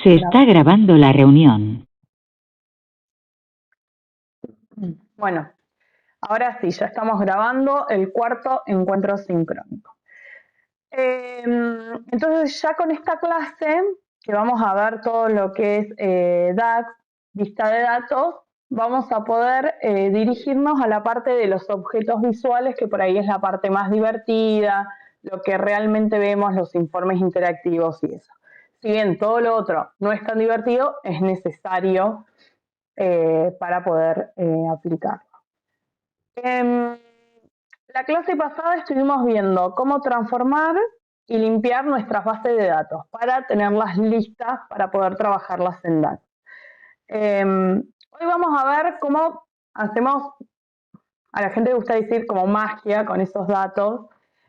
Se está grabando la reunión. Bueno, ahora sí, ya estamos grabando el cuarto encuentro sincrónico. Entonces ya con esta clase, que vamos a ver todo lo que es DAX, vista de datos, vamos a poder dirigirnos a la parte de los objetos visuales, que por ahí es la parte más divertida, lo que realmente vemos, los informes interactivos y eso. Si bien todo lo otro no es tan divertido, es necesario para poder aplicarlo. En la clase pasada estuvimos viendo cómo transformar y limpiar nuestras bases de datos para tenerlas listas para poder trabajarlas en DAX. Hoy vamos a ver cómo hacemos, a la gente le gusta decir como magia con esos datos,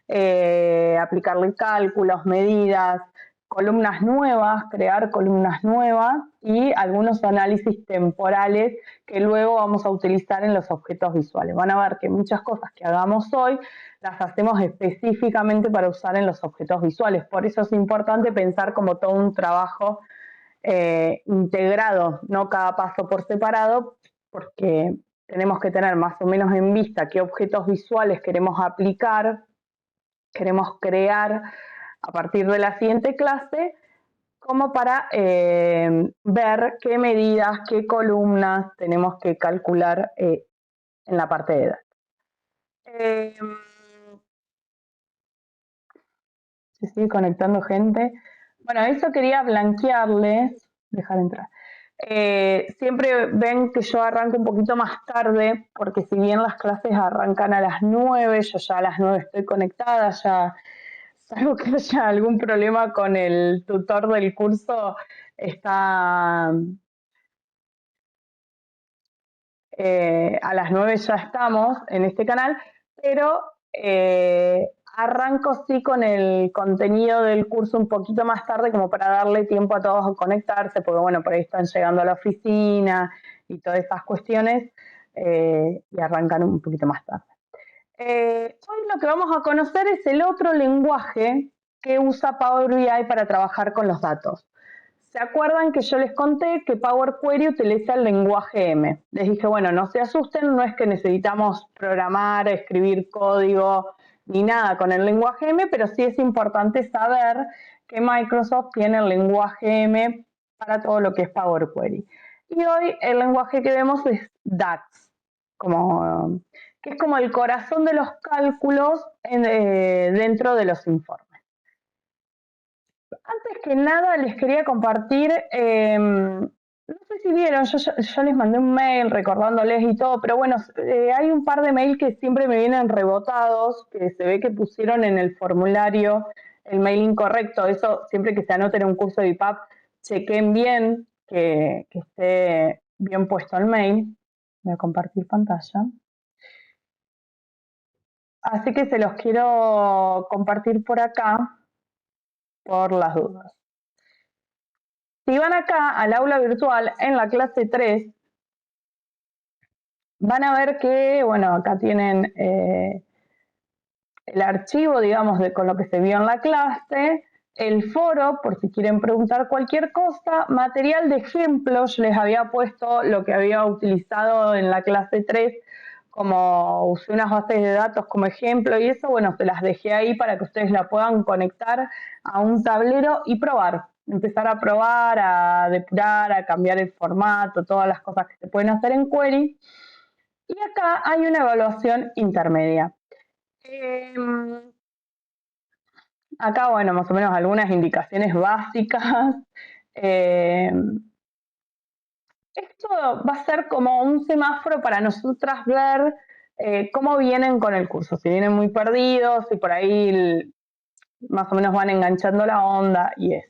aplicarle cálculos, medidas, columnas nuevas, crear columnas nuevas y algunos análisis temporales que luego vamos a utilizar en los objetos visuales. Van a ver que muchas cosas que hagamos hoy las hacemos específicamente para usar en los objetos visuales. Por eso es importante pensar como todo un trabajo integrado, no cada paso por separado, porque tenemos que tener más o menos en vista qué objetos visuales queremos aplicar, queremos crear a partir de la siguiente clase, como para ver qué medidas, qué columnas tenemos que calcular en la parte de datos. Se sigue conectando gente. Bueno, eso quería blanquearles, dejar entrar. Siempre ven que yo arranco un poquito más tarde, porque si bien las clases arrancan a las 9, yo ya a las 9 estoy conectada, ya salvo que haya algún problema con el tutor del curso, está a las 9 ya estamos en este canal, pero arranco sí con el contenido del curso un poquito más tarde como para darle tiempo a todos a conectarse, porque bueno, por ahí están llegando a la oficina y todas esas cuestiones y arrancan un poquito más tarde. Hoy lo que vamos a conocer es el otro lenguaje que usa Power BI para trabajar con los datos. ¿Se acuerdan que yo les conté que Power Query utiliza el lenguaje M? Les dije, bueno, no se asusten, no es que necesitamos programar, escribir código ni nada con el lenguaje M, pero sí es importante saber que Microsoft tiene el lenguaje M para todo lo que es Power Query. Y hoy el lenguaje que vemos es DAX, que es como el corazón de los cálculos dentro de los informes. Antes que nada les quería compartir, no sé si vieron, yo les mandé un mail recordándoles y todo, pero bueno, hay un par de mails que siempre me vienen rebotados, que se ve que pusieron en el formulario el mail incorrecto. Eso siempre que se anoten en un curso de IPAP, chequen bien que esté bien puesto el mail. Voy a compartir pantalla. Así que se los quiero compartir por acá, por las dudas. Si van acá al aula virtual en la clase 3, van a ver que, bueno, acá tienen el archivo, digamos, con lo que se vio en la clase, el foro, por si quieren preguntar cualquier cosa, material de ejemplo, yo les había puesto lo que había utilizado en la clase 3, como usé unas bases de datos como ejemplo y eso, bueno, se las dejé ahí para que ustedes la puedan conectar a un tablero y probar. Empezar a probar, a depurar, a cambiar el formato, todas las cosas que se pueden hacer en Query. Y acá hay una evaluación intermedia. Acá, bueno, más o menos algunas indicaciones básicas. Esto va a ser como un semáforo para nosotras ver cómo vienen con el curso, si vienen muy perdidos, si por ahí más o menos van enganchando la onda y eso.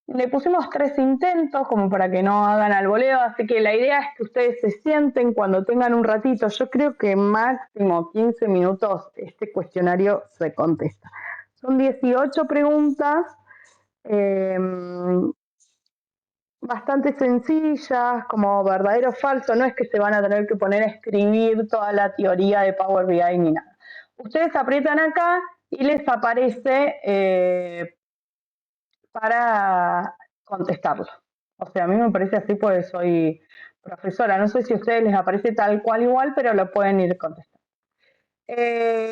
Le pusimos 3 intentos como para que no hagan al voleo, así que la idea es que ustedes se sienten cuando tengan un ratito. Yo creo que máximo 15 minutos este cuestionario se contesta. Son 18 preguntas, bastante sencillas, como verdadero o falso, no es que se van a tener que poner a escribir toda la teoría de Power BI ni nada. Ustedes aprietan acá y les aparece para contestarlo. O sea, a mí me parece así porque soy profesora. No sé si a ustedes les aparece tal cual igual, pero lo pueden ir contestando.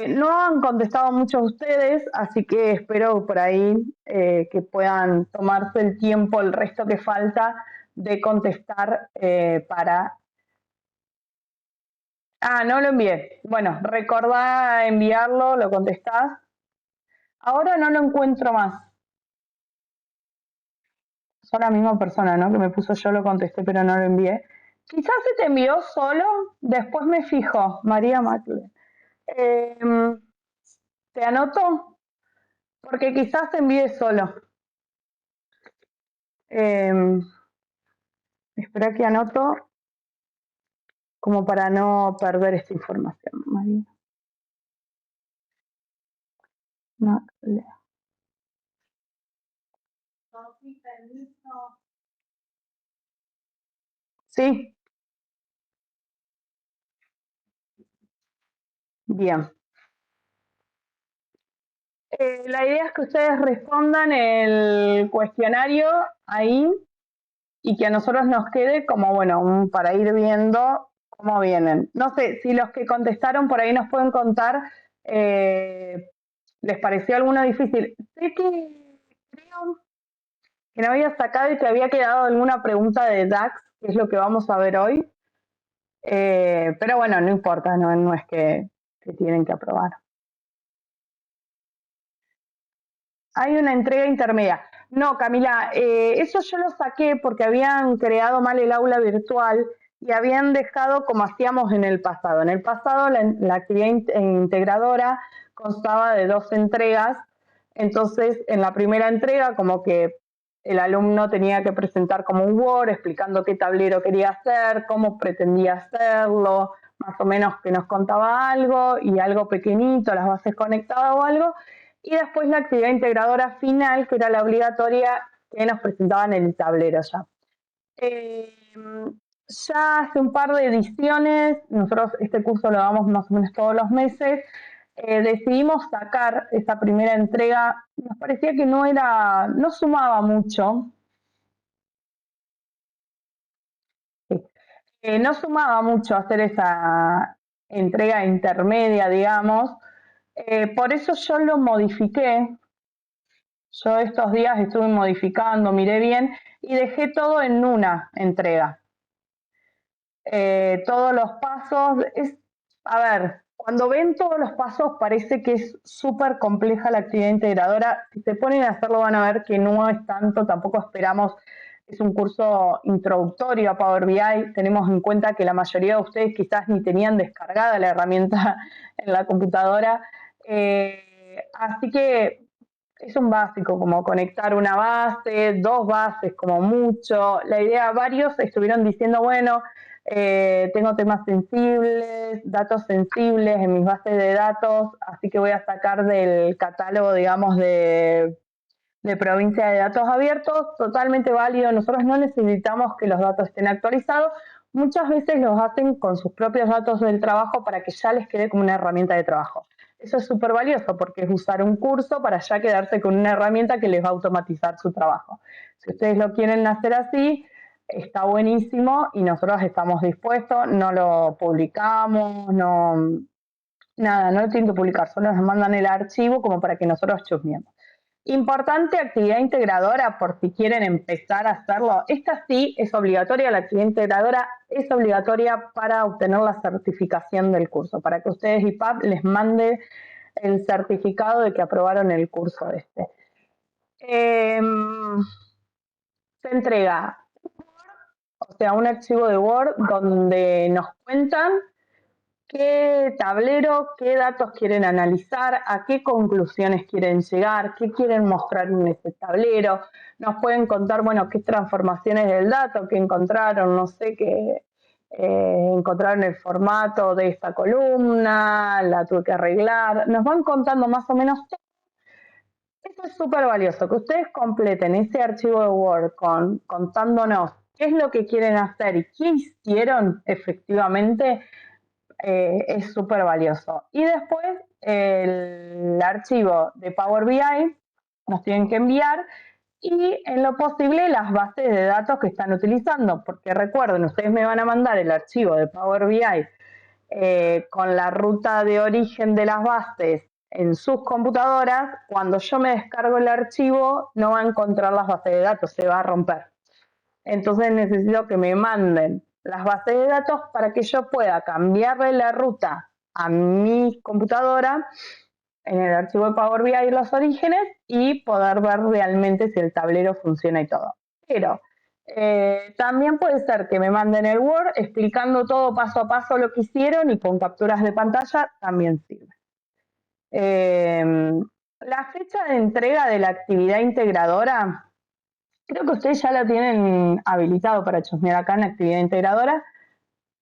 No han contestado muchos ustedes, así que espero por ahí que puedan tomarse el tiempo, el resto que falta, de contestar para... Ah, no lo envié. Bueno, recordá enviarlo, lo contestás. Ahora no lo encuentro más. Son la misma persona, ¿no? Que me puso yo lo contesté, pero no lo envié. Quizás se te envió solo, después me fijo, María Macle. Eh, ¿Te anoto? Porque quizás te envíe solo. Espera que anoto como para no perder esta información, María. Macle. Sí, bien. La idea es que ustedes respondan el cuestionario ahí y que a nosotros nos quede como, bueno, para ir viendo cómo vienen. No sé, si los que contestaron por ahí nos pueden contar, ¿les pareció alguno difícil? Sé que creo que no había sacado y que había quedado alguna pregunta de DAX, que es lo que vamos a ver hoy. Pero bueno, no importa, no es que tienen que aprobar. Hay una entrega intermedia. No, Camila, eso yo lo saqué porque habían creado mal el aula virtual y habían dejado como hacíamos en el pasado. En el pasado la actividad integradora constaba de 2 entregas, entonces en la primera entrega como que el alumno tenía que presentar como un Word explicando qué tablero quería hacer, cómo pretendía hacerlo, más o menos que nos contaba algo y algo pequeñito, las bases conectadas o algo, y después la actividad integradora final, que era la obligatoria que nos presentaban en el tablero ya. Ya hace un par de ediciones, nosotros este curso lo damos más o menos todos los meses, decidimos sacar esa primera entrega, nos parecía que no sumaba mucho, no sumaba mucho hacer esa entrega intermedia, digamos, por eso yo lo modifiqué. Yo estos días estuve modificando, miré bien y dejé todo en una entrega. Todos los pasos, a ver, cuando ven todos los pasos parece que es súper compleja la actividad integradora. Si se ponen a hacerlo van a ver que no es tanto, tampoco esperamos, es un curso introductorio a Power BI. Tenemos en cuenta que la mayoría de ustedes quizás ni tenían descargada la herramienta en la computadora. Así que es un básico, como conectar una base, 2 bases como mucho. La idea, varios estuvieron diciendo, bueno, tengo temas sensibles, datos sensibles en mis bases de datos, así que voy a sacar del catálogo, digamos, de provincia de datos abiertos, totalmente válido. Nosotros no necesitamos que los datos estén actualizados. Muchas veces los hacen con sus propios datos del trabajo para que ya les quede como una herramienta de trabajo. Eso es súper valioso porque es usar un curso para ya quedarse con una herramienta que les va a automatizar su trabajo. Si ustedes lo quieren hacer así, está buenísimo y nosotros estamos dispuestos, no lo publicamos, nada, no lo tienen que publicar, solo nos mandan el archivo como para que nosotros chusmeemos. Importante actividad integradora, por si quieren empezar a hacerlo. Esta sí es obligatoria, la actividad integradora es obligatoria para obtener la certificación del curso, para que ustedes IPAP les mande el certificado de que aprobaron el curso este. Se entrega, o sea, un archivo de Word donde nos cuentan qué tablero, qué datos quieren analizar, a qué conclusiones quieren llegar, qué quieren mostrar en ese tablero. Nos pueden contar, bueno, qué transformaciones del dato que encontraron, no sé, qué encontraron el formato de esta columna, la tuve que arreglar. Nos van contando más o menos todo. Eso es súper valioso, que ustedes completen ese archivo de Word contándonos qué es lo que quieren hacer y qué hicieron efectivamente. Es súper valioso. Y después el archivo de Power BI nos tienen que enviar y en lo posible las bases de datos que están utilizando, porque recuerden, ustedes me van a mandar el archivo de Power BI con la ruta de origen de las bases en sus computadoras. Cuando yo me descargo el archivo no va a encontrar las bases de datos, se va a romper. Entonces necesito que me manden las bases de datos para que yo pueda cambiarle la ruta a mi computadora en el archivo de Power BI los orígenes y poder ver realmente si el tablero funciona y todo. Pero también puede ser que me manden el Word explicando todo paso a paso lo que hicieron y con capturas de pantalla también sirve. La fecha de entrega de la actividad integradora, creo que ustedes ya la tienen habilitado para chusmear acá en actividad integradora,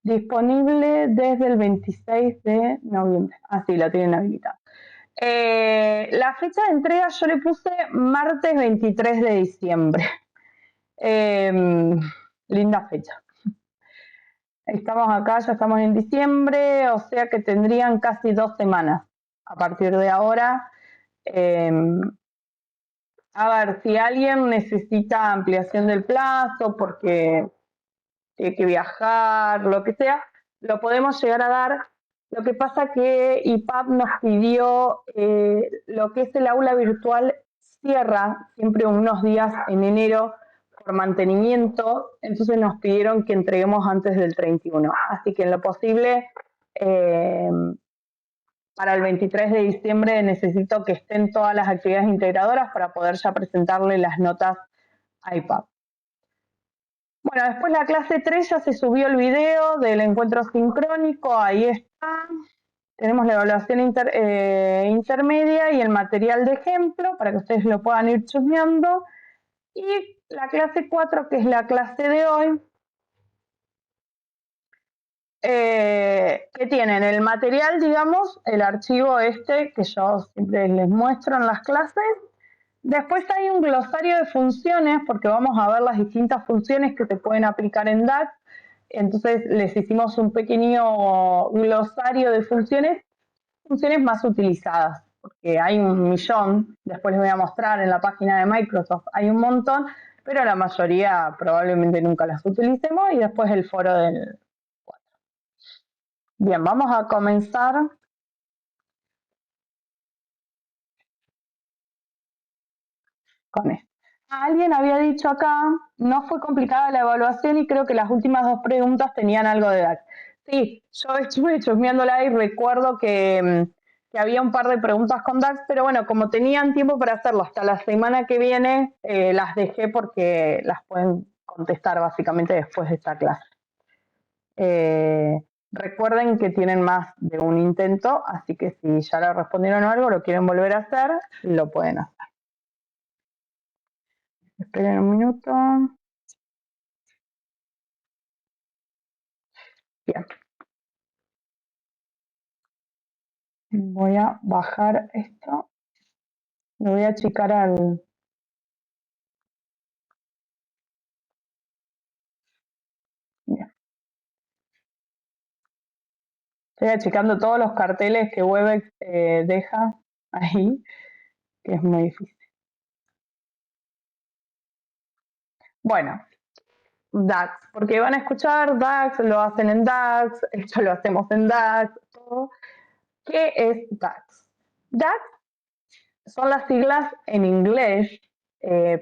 disponible desde el 26 de noviembre. Ah, sí, la tienen habilitada. La fecha de entrega yo le puse martes 23 de diciembre. Linda fecha. Estamos acá, ya estamos en diciembre, o sea que tendrían casi 2 semanas a partir de ahora. A ver, si alguien necesita ampliación del plazo porque tiene que viajar, lo que sea, lo podemos llegar a dar. Lo que pasa que IPAP nos pidió lo que es el aula virtual cierra siempre unos días en enero por mantenimiento, entonces nos pidieron que entreguemos antes del 31. Así que en lo posible, para el 23 de diciembre necesito que estén todas las actividades integradoras para poder ya presentarle las notas a IPAP. Bueno, después la clase 3 ya se subió el video del encuentro sincrónico, ahí está. Tenemos la evaluación intermedia y el material de ejemplo para que ustedes lo puedan ir chusmeando. Y la clase 4, que es la clase de hoy, que tienen el material, digamos, el archivo este que yo siempre les muestro en las clases. Después hay un glosario de funciones, porque vamos a ver las distintas funciones que se pueden aplicar en DAX. Entonces les hicimos un pequeño glosario de funciones más utilizadas, porque hay un millón, después les voy a mostrar en la página de Microsoft, hay un montón, pero la mayoría probablemente nunca las utilicemos, y después el foro del 4. Bien, vamos a comenzar con esto. Alguien había dicho acá, no fue complicada la evaluación y creo que las últimas 2 preguntas tenían algo de DAX. Sí, yo estuve chusmeándola y recuerdo que había un par de preguntas con DAX, pero bueno, como tenían tiempo para hacerlo hasta la semana que viene, las dejé porque las pueden contestar básicamente después de esta clase. Recuerden que tienen más de un intento, así que si ya le respondieron algo, lo quieren volver a hacer, lo pueden hacer. Esperen un minuto. Bien. Voy a bajar esto. Lo voy a achicar al... Bien. Estoy achicando todos los carteles que Webex deja ahí, que es muy difícil. Bueno, DAX, porque van a escuchar DAX, lo hacen en DAX, esto lo hacemos en DAX, todo. ¿Qué es DAX? DAX son las siglas en inglés.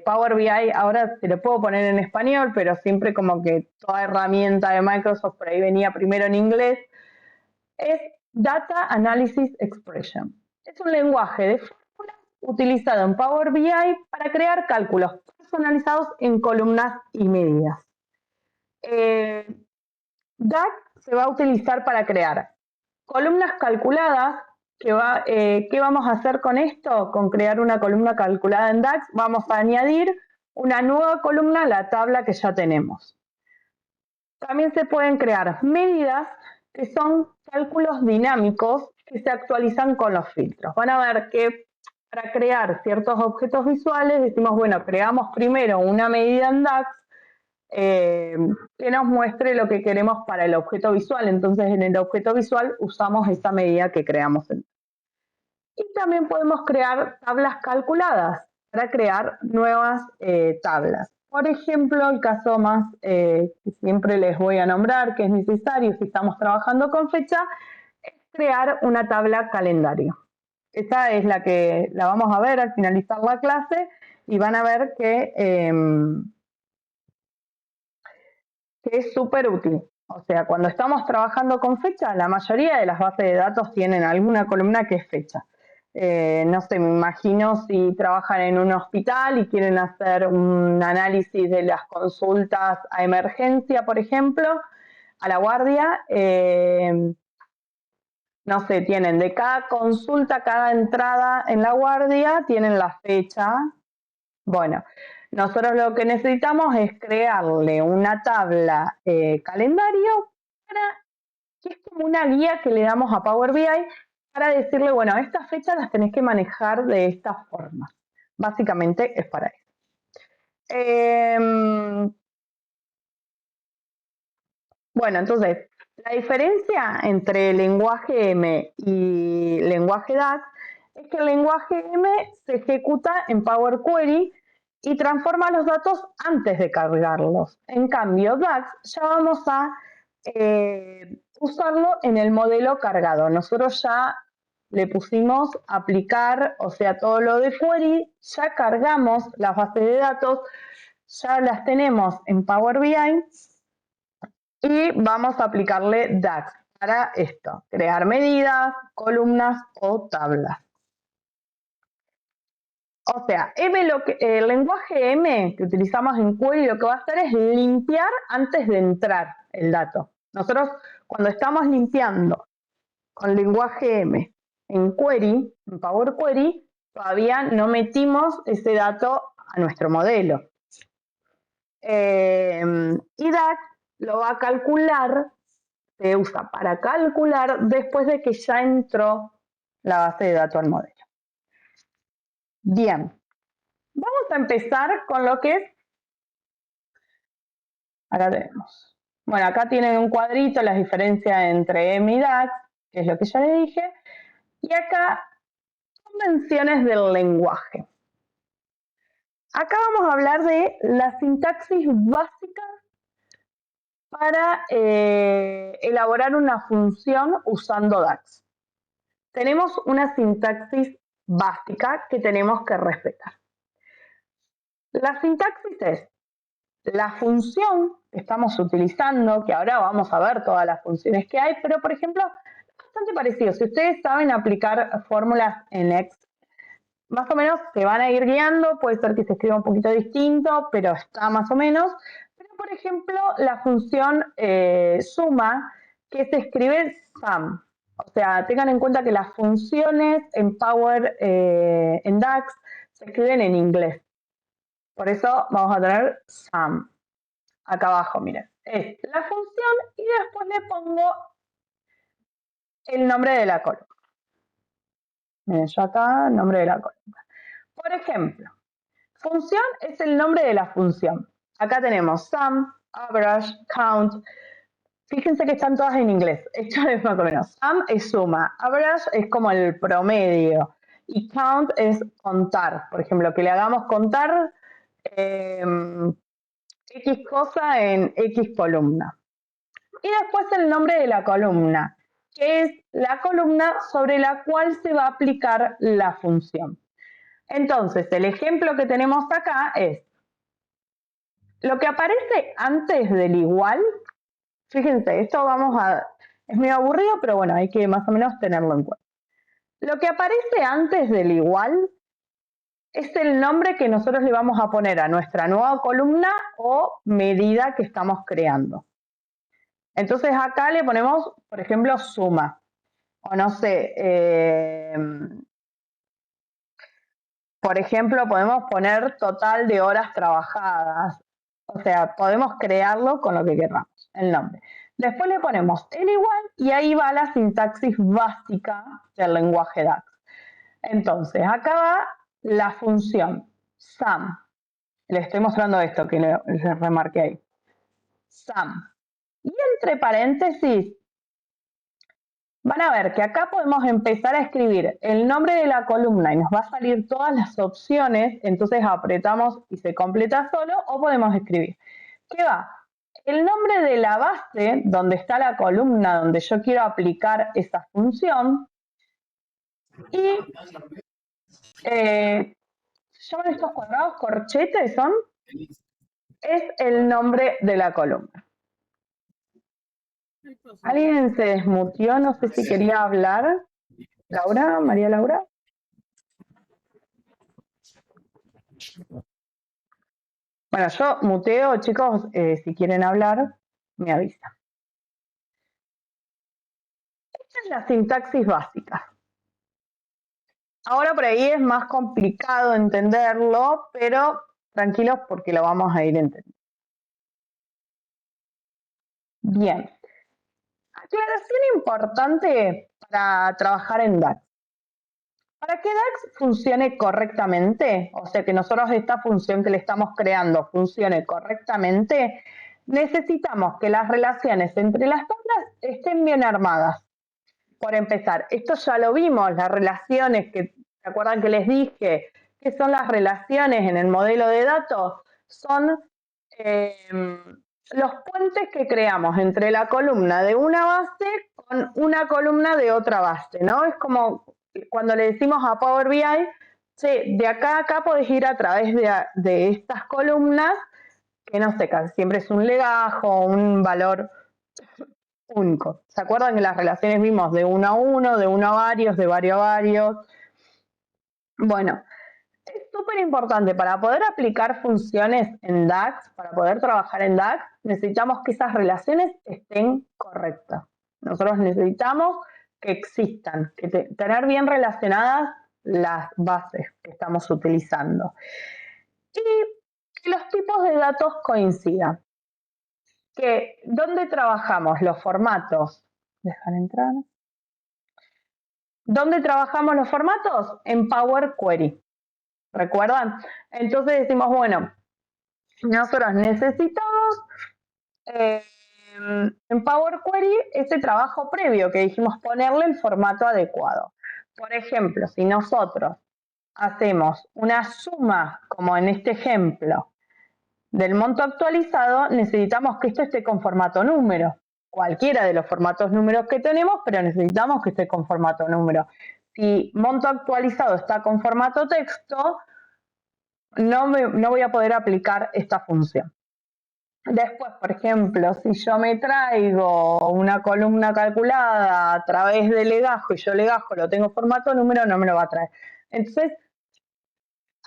Power BI ahora se lo puedo poner en español, pero siempre como que toda herramienta de Microsoft por ahí venía primero en inglés. Es Data Analysis Expression. Es un lenguaje de fórmulas utilizado en Power BI para crear cálculos personalizados en columnas y medidas. DAX se va a utilizar para crear columnas calculadas. ¿Qué vamos a hacer con esto? Con crear una columna calculada en DAX, vamos a añadir una nueva columna a la tabla que ya tenemos. También se pueden crear medidas, que son cálculos dinámicos que se actualizan con los filtros. Van a ver que para crear ciertos objetos visuales decimos, bueno, creamos primero una medida en DAX que nos muestre lo que queremos para el objeto visual. Entonces en el objeto visual usamos esa medida que creamos. Y también podemos crear tablas calculadas. para crear nuevas tablas. Por ejemplo, el caso más que siempre les voy a nombrar, que es necesario si estamos trabajando con fecha, es crear una tabla calendario. Esta es la que la vamos a ver al finalizar la clase y van a ver que es súper útil. O sea, cuando estamos trabajando con fecha, la mayoría de las bases de datos tienen alguna columna que es fecha. No sé, me imagino si trabajan en un hospital y quieren hacer un análisis de las consultas a emergencia, por ejemplo, a la guardia, no sé, tienen de cada consulta, cada entrada en la guardia, tienen la fecha. Bueno, nosotros lo que necesitamos es crearle una tabla calendario para que es como una guía que le damos a Power BI para decirle, bueno, estas fechas las tenés que manejar de esta forma. Básicamente es para eso. Bueno, entonces, la diferencia entre lenguaje M y lenguaje DAX es que el lenguaje M se ejecuta en Power Query y transforma los datos antes de cargarlos. En cambio, DAX ya vamos a usarlo en el modelo cargado. Nosotros ya le pusimos aplicar, o sea, todo lo de query, ya cargamos las bases de datos, ya las tenemos en Power BI y vamos a aplicarle DAX para esto, crear medidas, columnas o tablas. O sea, el lenguaje M que utilizamos en query lo que va a hacer es limpiar antes de entrar el dato. Nosotros cuando estamos limpiando con lenguaje M en query, en Power Query, todavía no metimos ese dato a nuestro modelo. Y DAX lo va a calcular, se usa para calcular después de que ya entró la base de datos al modelo. Bien, vamos a empezar con lo que es, acá tenemos, bueno, acá tienen un cuadrito, las diferencias entre M y DAX, que es lo que ya les dije, y acá convenciones del lenguaje. Acá vamos a hablar de la sintaxis básica para elaborar una función usando DAX. Tenemos una sintaxis básica que tenemos que respetar. La sintaxis es la función que estamos utilizando, que ahora vamos a ver todas las funciones que hay, pero por ejemplo, es bastante parecido. Si ustedes saben aplicar fórmulas en Excel, más o menos se van a ir guiando, puede ser que se escriba un poquito distinto, pero está más o menos. Pero por ejemplo, la función suma, que se escribe sum. O sea, tengan en cuenta que las funciones en Power, en DAX, se escriben en inglés. Por eso vamos a tener sum. Acá abajo, miren, es la función y después le pongo el nombre de la columna. Miren, yo acá, nombre de la columna. Por ejemplo, función es el nombre de la función. Acá tenemos sum, average, count. Fíjense que están todas en inglés. Esto es más o menos. Sum es suma, average es como el promedio y count es contar. Por ejemplo, que le hagamos contar X cosa en X columna. Y después el nombre de la columna, que es la columna sobre la cual se va a aplicar la función. Entonces, el ejemplo que tenemos acá es lo que aparece antes del igual. Fíjense, esto es medio aburrido, pero bueno, hay que más o menos tenerlo en cuenta. Lo que aparece antes del igual es el nombre que nosotros le vamos a poner a nuestra nueva columna o medida que estamos creando. Entonces acá le ponemos, por ejemplo, suma. O no sé, por ejemplo, podemos poner total de horas trabajadas. O sea, podemos crearlo con lo que queramos, el nombre. Después le ponemos el igual y ahí va la sintaxis básica del lenguaje DAX. Entonces, acá va la función sum. Le estoy mostrando esto que le remarqué ahí. Sum. Y entre paréntesis van a ver que acá podemos empezar a escribir el nombre de la columna y nos va a salir todas las opciones, entonces apretamos y se completa solo, o podemos escribir. ¿Qué va? El nombre de la base, donde está la columna donde yo quiero aplicar esa función, y llaman estos cuadrados corchetes, ¿son? Es el nombre de la columna. ¿Alguien se desmutió? No sé si quería hablar. ¿Laura? ¿María Laura? Bueno, yo muteo, chicos, si quieren hablar, me avisan. Esta es la sintaxis básica. Ahora por ahí es más complicado entenderlo, pero tranquilos porque lo vamos a ir entendiendo. Bien. Aclaración importante para trabajar en DAX. Para que DAX funcione correctamente, o sea que nosotros esta función que le estamos creando funcione correctamente, necesitamos que las relaciones entre las tablas estén bien armadas. Por empezar, esto ya lo vimos, las relaciones que, ¿se acuerdan que les dije? ¿Qué son las relaciones en el modelo de datos? Son los puentes que creamos entre la columna de una base con una columna de otra base, ¿no? Es como cuando le decimos a Power BI, sí, de acá a acá podés ir a través de estas columnas, que no sé, casi siempre es un legajo, un valor único. ¿Se acuerdan que las relaciones vimos de uno a uno, de uno a varios, de varios a varios? Bueno, es súper importante para poder aplicar funciones en DAX, para poder trabajar en DAX, necesitamos que esas relaciones estén correctas. Nosotros necesitamos que existan, que tener bien relacionadas las bases que estamos utilizando. Y que los tipos de datos coincidan. ¿Dónde trabajamos los formatos? ¿Dejar entrar? ¿Dónde trabajamos los formatos? En Power Query. ¿Recuerdan? Entonces decimos, bueno, nosotros necesitamos en Power Query ese trabajo previo que dijimos ponerle el formato adecuado. Por ejemplo, si nosotros hacemos una suma, como en este ejemplo, del monto actualizado, necesitamos que esto esté con formato número. Cualquiera de los formatos números que tenemos, pero necesitamos que esté con formato número. Si monto actualizado está con formato texto, no voy a poder aplicar esta función. Después, por ejemplo, si yo me traigo una columna calculada a través de legajo y yo legajo lo tengo formato número, no me lo va a traer. Entonces,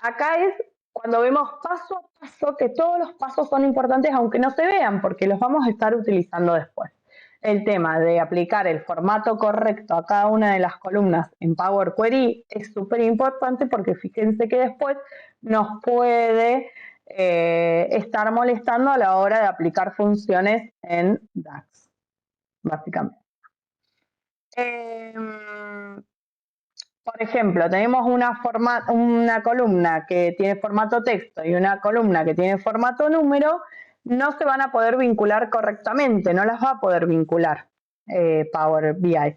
acá es cuando vemos paso a paso que todos los pasos son importantes aunque no se vean porque los vamos a estar utilizando después. El tema de aplicar el formato correcto a cada una de las columnas en Power Query es súper importante porque fíjense que después nos puede estar molestando a la hora de aplicar funciones en DAX, básicamente. Por ejemplo, tenemos una columna que tiene formato texto y una columna que tiene formato número, no se van a poder vincular correctamente, no las va a poder vincular Power BI.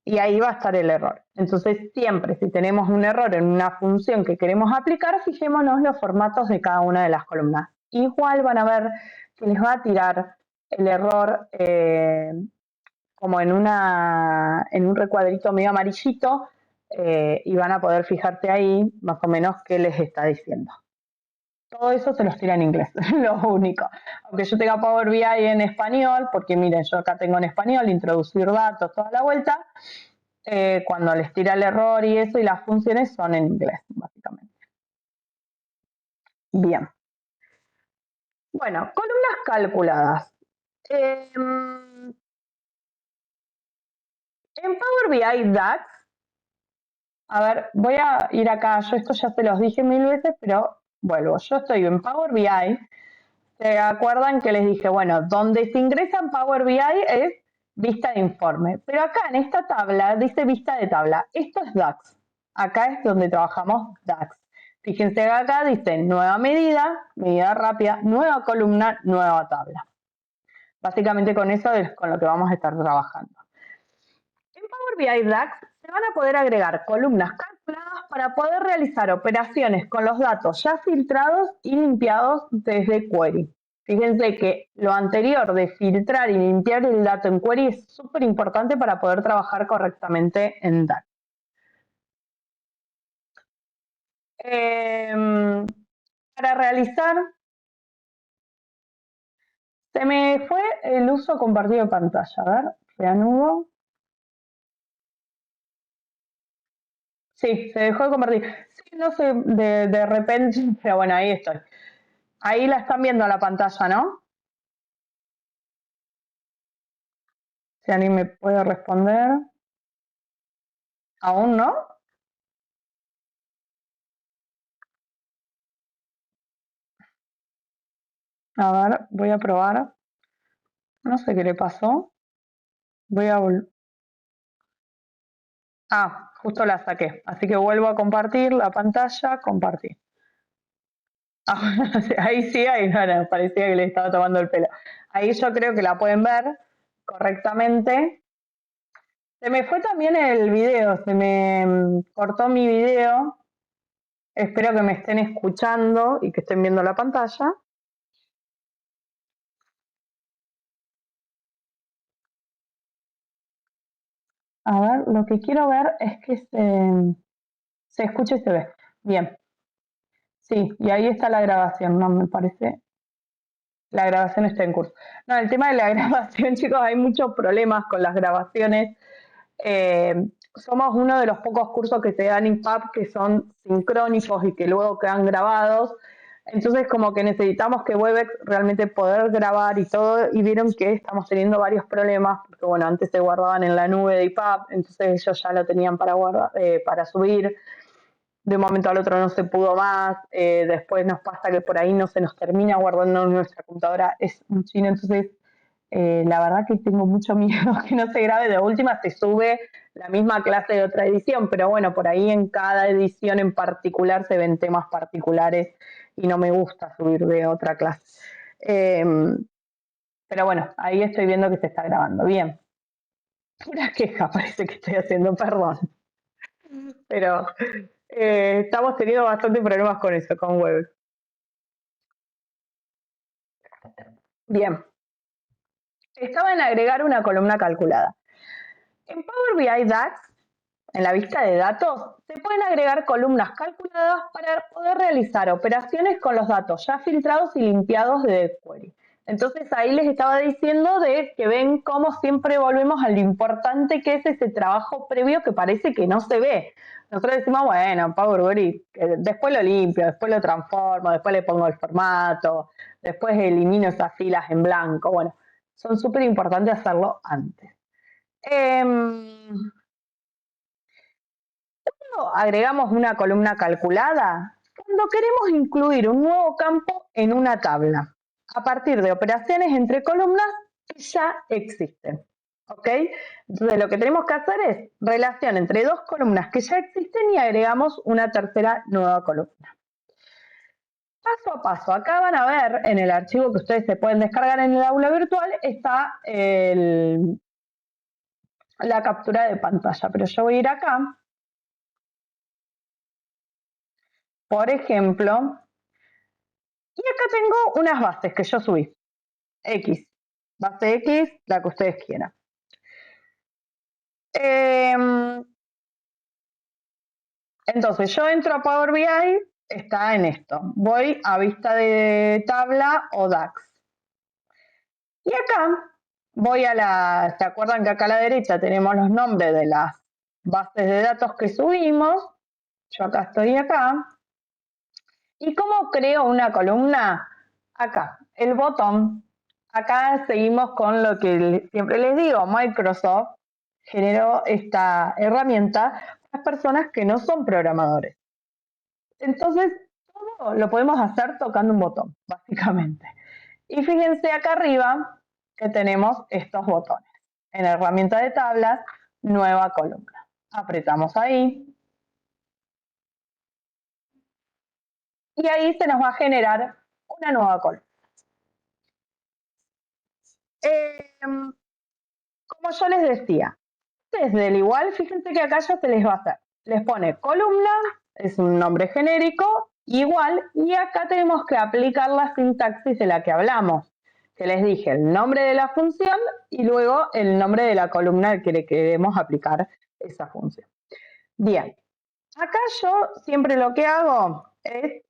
Y ahí va a estar el error. Entonces, siempre si tenemos un error en una función que queremos aplicar, fijémonos los formatos de cada una de las columnas. Igual van a ver que les va a tirar el error como en un recuadrito medio amarillito, y van a poder fijarse ahí más o menos qué les está diciendo. Todo eso se los tira en inglés, lo único. Aunque yo tenga Power BI en español, porque miren, yo acá tengo en español, introducir datos, toda la vuelta, cuando les tira el error y eso, y las funciones son en inglés, básicamente. Bien. Bueno, columnas calculadas. En Power BI DAX, a ver, voy a ir acá, yo esto ya se los dije 1000 veces, pero vuelvo. Yo estoy en Power BI, ¿se acuerdan que les dije, bueno, donde se ingresa en Power BI es vista de informe, pero acá en esta tabla dice vista de tabla, esto es DAX, acá es donde trabajamos DAX. Fíjense que acá dice nueva medida, medida rápida, nueva columna, nueva tabla. Básicamente con eso es con lo que vamos a estar trabajando. Power BI DAX se van a poder agregar columnas calculadas para poder realizar operaciones con los datos ya filtrados y limpiados desde Query. Fíjense que lo anterior de filtrar y limpiar el dato en Query es súper importante para poder trabajar correctamente en DAX. Para realizar, se me fue el uso compartido de pantalla. A ver, reanudo. Sí, se dejó de compartir. Sí, no sé, de repente, pero bueno, ahí estoy. Ahí la están viendo la pantalla, ¿no? Si alguien me puede responder. ¿Aún no? A ver, voy a probar. No sé qué le pasó. Voy a volver. Ah, justo la saqué. Así que vuelvo a compartir la pantalla, compartir. Ah, ahí sí, ahí bueno, parecía que le estaba tomando el pelo. Ahí yo creo que la pueden ver correctamente. Se me fue también el video, se me cortó mi video. Espero que me estén escuchando y que estén viendo la pantalla. A ver, lo que quiero ver es que se escuche y se ve. Bien. Sí, y ahí está la grabación, no me parece. La grabación está en curso. No, el tema de la grabación, chicos, hay muchos problemas con las grabaciones. Somos uno de los pocos cursos que se dan en IPAP que son sincrónicos y que luego quedan grabados. Entonces, como que necesitamos que Webex realmente poder grabar y todo, y vieron que estamos teniendo varios problemas, porque bueno, antes se guardaban en la nube de IPAP, entonces ellos ya lo tenían para guardar, para subir. De un momento al otro no se pudo más, después nos pasa que por ahí no se nos termina guardando en nuestra computadora, es un chino, entonces la verdad que tengo mucho miedo que no se grabe. De última se sube la misma clase de otra edición, pero bueno, por ahí en cada edición en particular se ven temas particulares y no me gusta subir de otra clase. Pero bueno, ahí estoy viendo que se está grabando. Bien. Pura queja parece que estoy haciendo, perdón. Pero estamos teniendo bastante problemas con eso, con web. Bien. Estaba en agregar una columna calculada. En Power BI DAX, en la vista de datos, se pueden agregar columnas calculadas para poder realizar operaciones con los datos ya filtrados y limpiados de Query. Entonces ahí les estaba diciendo de que ven cómo siempre volvemos a lo importante que es ese trabajo previo que parece que no se ve. Nosotros decimos, bueno, Power Query, después lo limpio, después lo transformo, después le pongo el formato, después elimino esas filas en blanco. Bueno, son súper importantes hacerlo antes. ¿Cuándo agregamos una columna calculada? Cuando queremos incluir un nuevo campo en una tabla, a partir de operaciones entre columnas que ya existen. ¿Ok? Entonces lo que tenemos que hacer es relación entre dos columnas que ya existen y agregamos una tercera nueva columna. Paso a paso, acá van a ver en el archivo que ustedes se pueden descargar en el aula virtual, está la captura de pantalla, pero yo voy a ir acá. Por ejemplo, y acá tengo unas bases que yo subí. X. Base X, la que ustedes quieran. Entonces, yo entro a Power BI, está en esto. Voy a vista de tabla o DAX. Y acá voy a la... ¿Se acuerdan que acá a la derecha tenemos los nombres de las bases de datos que subimos? Yo acá estoy acá. ¿Y cómo creo una columna? Acá, el botón. Acá seguimos con lo que siempre les digo, Microsoft generó esta herramienta para personas que no son programadores. Entonces, todo lo podemos hacer tocando un botón, básicamente. Y fíjense acá arriba que tenemos estos botones. En la herramienta de tablas, nueva columna. Apretamos ahí. Y ahí se nos va a generar una nueva columna. Como yo les decía, antes del igual, fíjense que acá ya se les va a hacer. Les pone columna, es un nombre genérico, igual, y acá tenemos que aplicar la sintaxis de la que hablamos. Que les dije el nombre de la función y luego el nombre de la columna al que le queremos aplicar esa función. Bien, acá yo siempre lo que hago es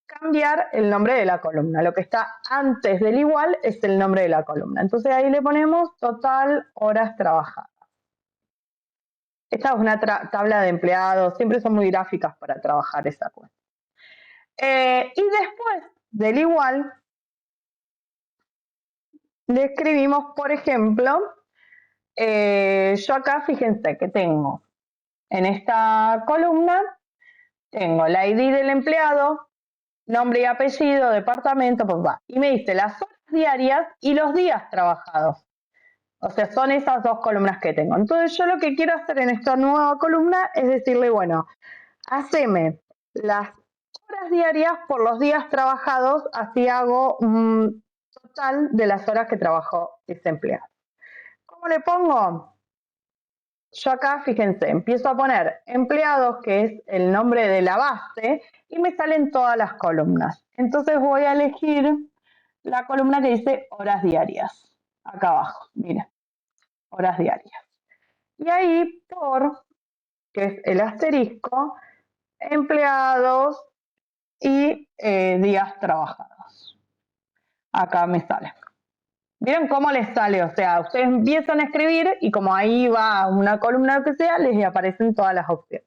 cambiar el nombre de la columna. Lo que está antes del igual es el nombre de la columna. Entonces ahí le ponemos total horas trabajadas. Esta es una tabla de empleados, siempre son muy gráficas para trabajar esa cuenta. Y después del igual, le escribimos, por ejemplo, yo acá fíjense que tengo en esta columna, tengo la ID del empleado, nombre y apellido, departamento, papá. Y me dice las horas diarias y los días trabajados. O sea, son esas dos columnas que tengo. Entonces yo lo que quiero hacer en esta nueva columna es decirle, bueno, haceme las horas diarias por los días trabajados, así hago un total de las horas que trabajó ese empleado. ¿Cómo le pongo? Yo acá, fíjense, empiezo a poner empleados, que es el nombre de la base, y me salen todas las columnas. Entonces voy a elegir la columna que dice horas diarias. Acá abajo, miren, horas diarias. Y ahí por, que es el asterisco, empleados y días trabajados. Acá me sale. ¿Vieron cómo les sale? O sea, ustedes empiezan a escribir y como ahí va una columna que sea, les aparecen todas las opciones.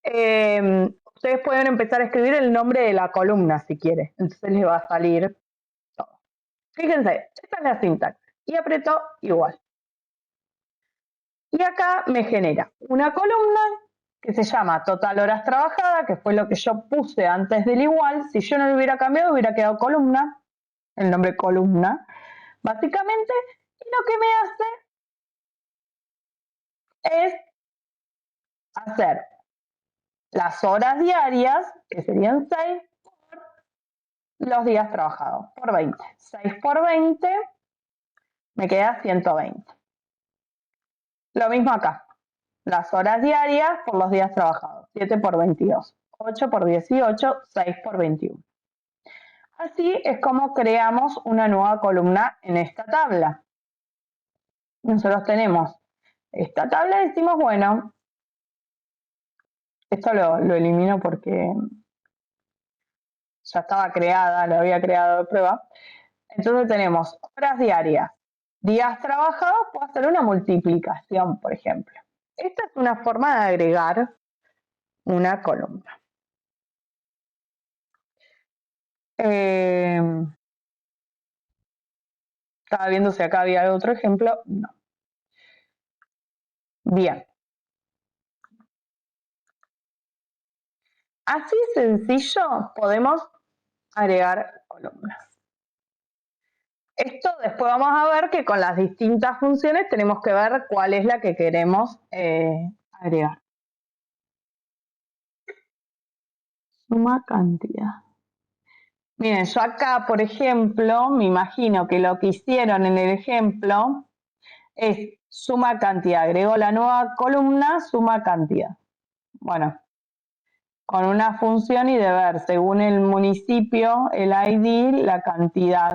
Ustedes pueden empezar a escribir el nombre de la columna si quieren. Entonces les va a salir todo. Fíjense, esta es la sintaxis. Y aprieto igual. Y acá me genera una columna que se llama total horas trabajadas, que fue lo que yo puse antes del igual. Si yo no lo hubiera cambiado, hubiera quedado columna, el nombre columna, básicamente. Y lo que me hace es hacer las horas diarias, que serían 6, por los días trabajados, por 20. 6 por 20 me queda 120. Lo mismo acá. Las horas diarias por los días trabajados. 7 por 22. 8 por 18. 6 por 21. Así es como creamos una nueva columna en esta tabla. Nosotros tenemos esta tabla y decimos, bueno, esto lo elimino porque ya estaba creada, lo había creado de prueba. Entonces tenemos horas diarias, días trabajados, puedo hacer una multiplicación, por ejemplo. Esta es una forma de agregar una columna. Estaba viendo si acá había otro ejemplo. No. Bien. Así sencillo podemos agregar columnas. Esto después vamos a ver que con las distintas funciones tenemos que ver cuál es la que queremos agregar. Suma cantidad. Miren, yo acá, por ejemplo, me imagino que lo que hicieron en el ejemplo es suma cantidad. Agrego la nueva columna, suma cantidad. Bueno, con una función y de ver, según el municipio, el ID, la cantidad.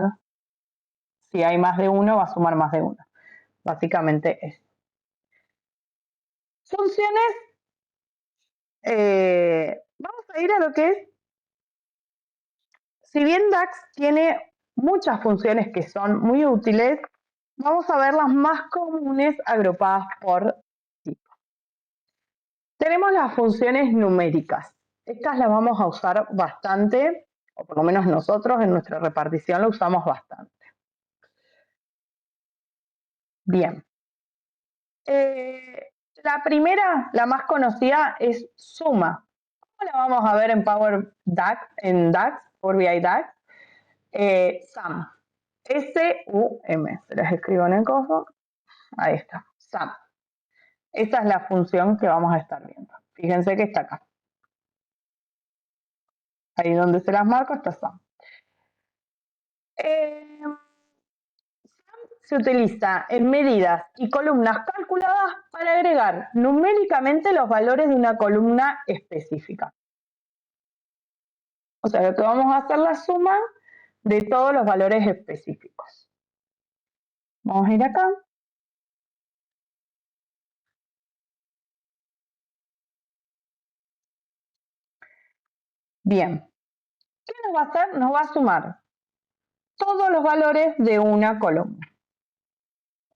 Si hay más de uno, va a sumar más de uno. Básicamente es. Funciones. Vamos a ir a lo que es. Si bien DAX tiene muchas funciones que son muy útiles, vamos a ver las más comunes agrupadas por tipo. Tenemos las funciones numéricas. Estas las vamos a usar bastante, o por lo menos nosotros en nuestra repartición lo usamos bastante. Bien. La primera, la más conocida, es suma. ¿Cómo la vamos a ver en Power DAX, Power BI DAX? Sum. S-U-M. Se las escribo en el coso. Ahí está. Sum. Esa es la función que vamos a estar viendo. Fíjense que está acá. Ahí donde se las marco está sum. se utiliza en medidas y columnas calculadas para agregar numéricamente los valores de una columna específica. O sea, lo que vamos a hacer la suma de todos los valores específicos. Vamos a ir acá. Bien. ¿Qué nos va a hacer? Nos va a sumar todos los valores de una columna.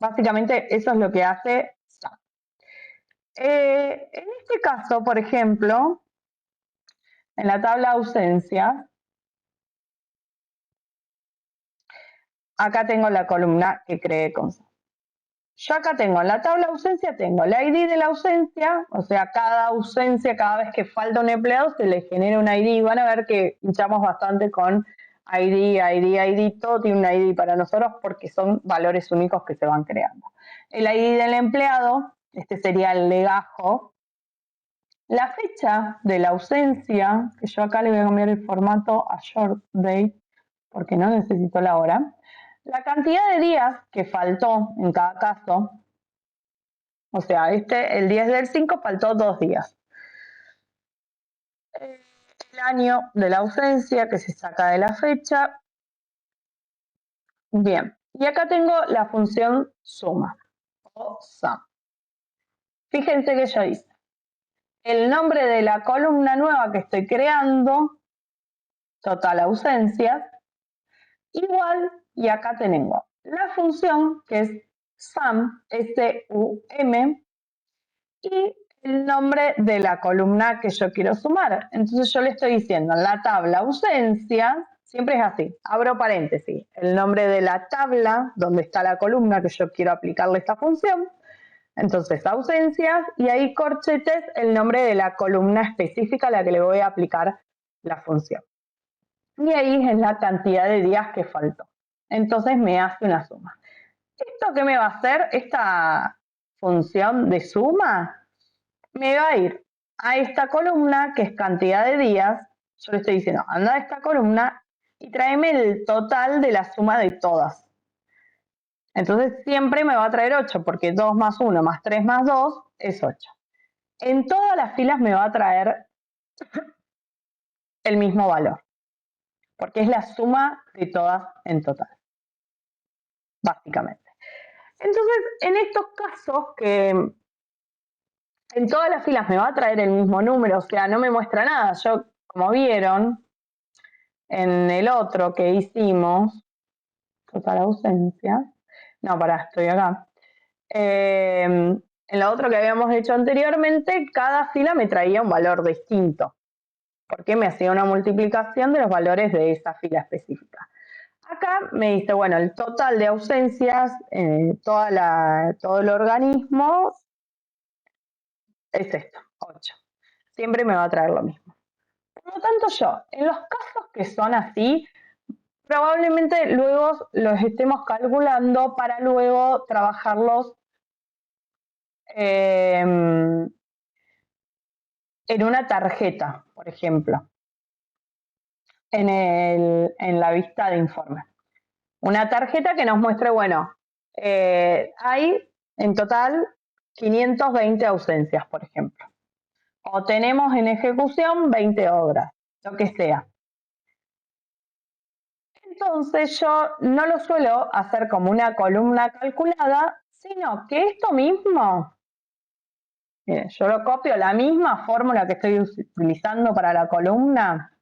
Básicamente eso es lo que hace SAM. En este caso, por ejemplo, en la tabla ausencia, acá tengo la columna que creé con SAM. Yo acá tengo en la tabla ausencia, tengo la ID de la ausencia, o sea, cada ausencia, cada vez que falta un empleado, se le genera un ID. Van a ver que hinchamos bastante con ID, todo tiene un ID para nosotros porque son valores únicos que se van creando. El ID del empleado, este sería el legajo. La fecha de la ausencia, que yo acá le voy a cambiar el formato a short date porque no necesito la hora. La cantidad de días que faltó en cada caso, o sea, el 10 del 5 faltó 2 días. El año de la ausencia que se saca de la fecha. Bien, y acá tengo la función suma o sum. Fíjense que yo hice el nombre de la columna nueva que estoy creando, total ausencias, igual, y acá tengo la función que es sum, S-U-M, y el nombre de la columna que yo quiero sumar. Entonces yo le estoy diciendo en la tabla ausencia, siempre es así, abro paréntesis, el nombre de la tabla donde está la columna que yo quiero aplicarle esta función. Entonces ausencias y ahí corchetes el nombre de la columna específica a la que le voy a aplicar la función. Y ahí es la cantidad de días que faltó. Entonces me hace una suma. ¿Esto qué me va a hacer? Esta función de suma me va a ir a esta columna que es cantidad de días. Yo le estoy diciendo, anda a esta columna y tráeme el total de la suma de todas. Entonces siempre me va a traer 8 porque 2 más 1 más 3 más 2 es 8. En todas las filas me va a traer el mismo valor porque es la suma de todas en total, básicamente. Entonces, en estos casos que en todas las filas me va a traer el mismo número, o sea, no me muestra nada. Yo, como vieron, en el otro que hicimos, total ausencia, no, pará, estoy acá. En lo otro que habíamos hecho anteriormente, cada fila me traía un valor distinto, porque me hacía una multiplicación de los valores de esa fila específica. Acá me dice, bueno, el total de ausencias, todo el organismo es esto, 8. Siempre me va a traer lo mismo. Por lo tanto, yo, en los casos que son así, probablemente luego los estemos calculando para luego trabajarlos en una tarjeta, por ejemplo, en la vista de informe. Una tarjeta que nos muestre, bueno, hay en total 520 ausencias, por ejemplo. O tenemos en ejecución 20 obras, lo que sea. Entonces yo no lo suelo hacer como una columna calculada, sino que esto mismo, miren, yo lo copio, la misma fórmula que estoy utilizando para la columna.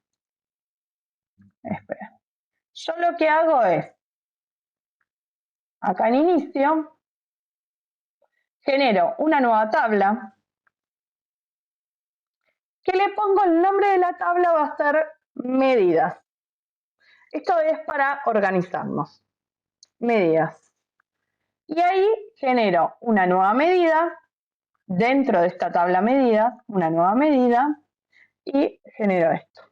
Espera. Yo lo que hago es, acá en inicio, genero una nueva tabla, que le pongo el nombre de la tabla, va a ser medidas. Esto es para organizarnos. Medidas. Y ahí genero una nueva medida, dentro de esta tabla medidas, una nueva medida, y genero esto.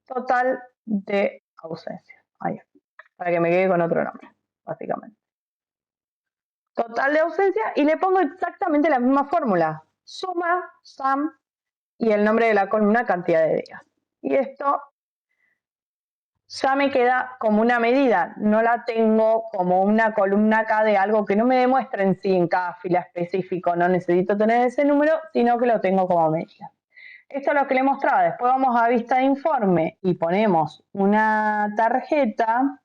Total de ausencia. Ahí, para que me quede con otro nombre, básicamente. Total de ausencia y le pongo exactamente la misma fórmula. Suma, sum y el nombre de la columna cantidad de días. Y esto ya me queda como una medida, no la tengo como una columna acá de algo que no me demuestra en sí en cada fila específico, no necesito tener ese número, sino que lo tengo como medida. Esto es lo que le mostraba, después vamos a vista de informe y ponemos una tarjeta,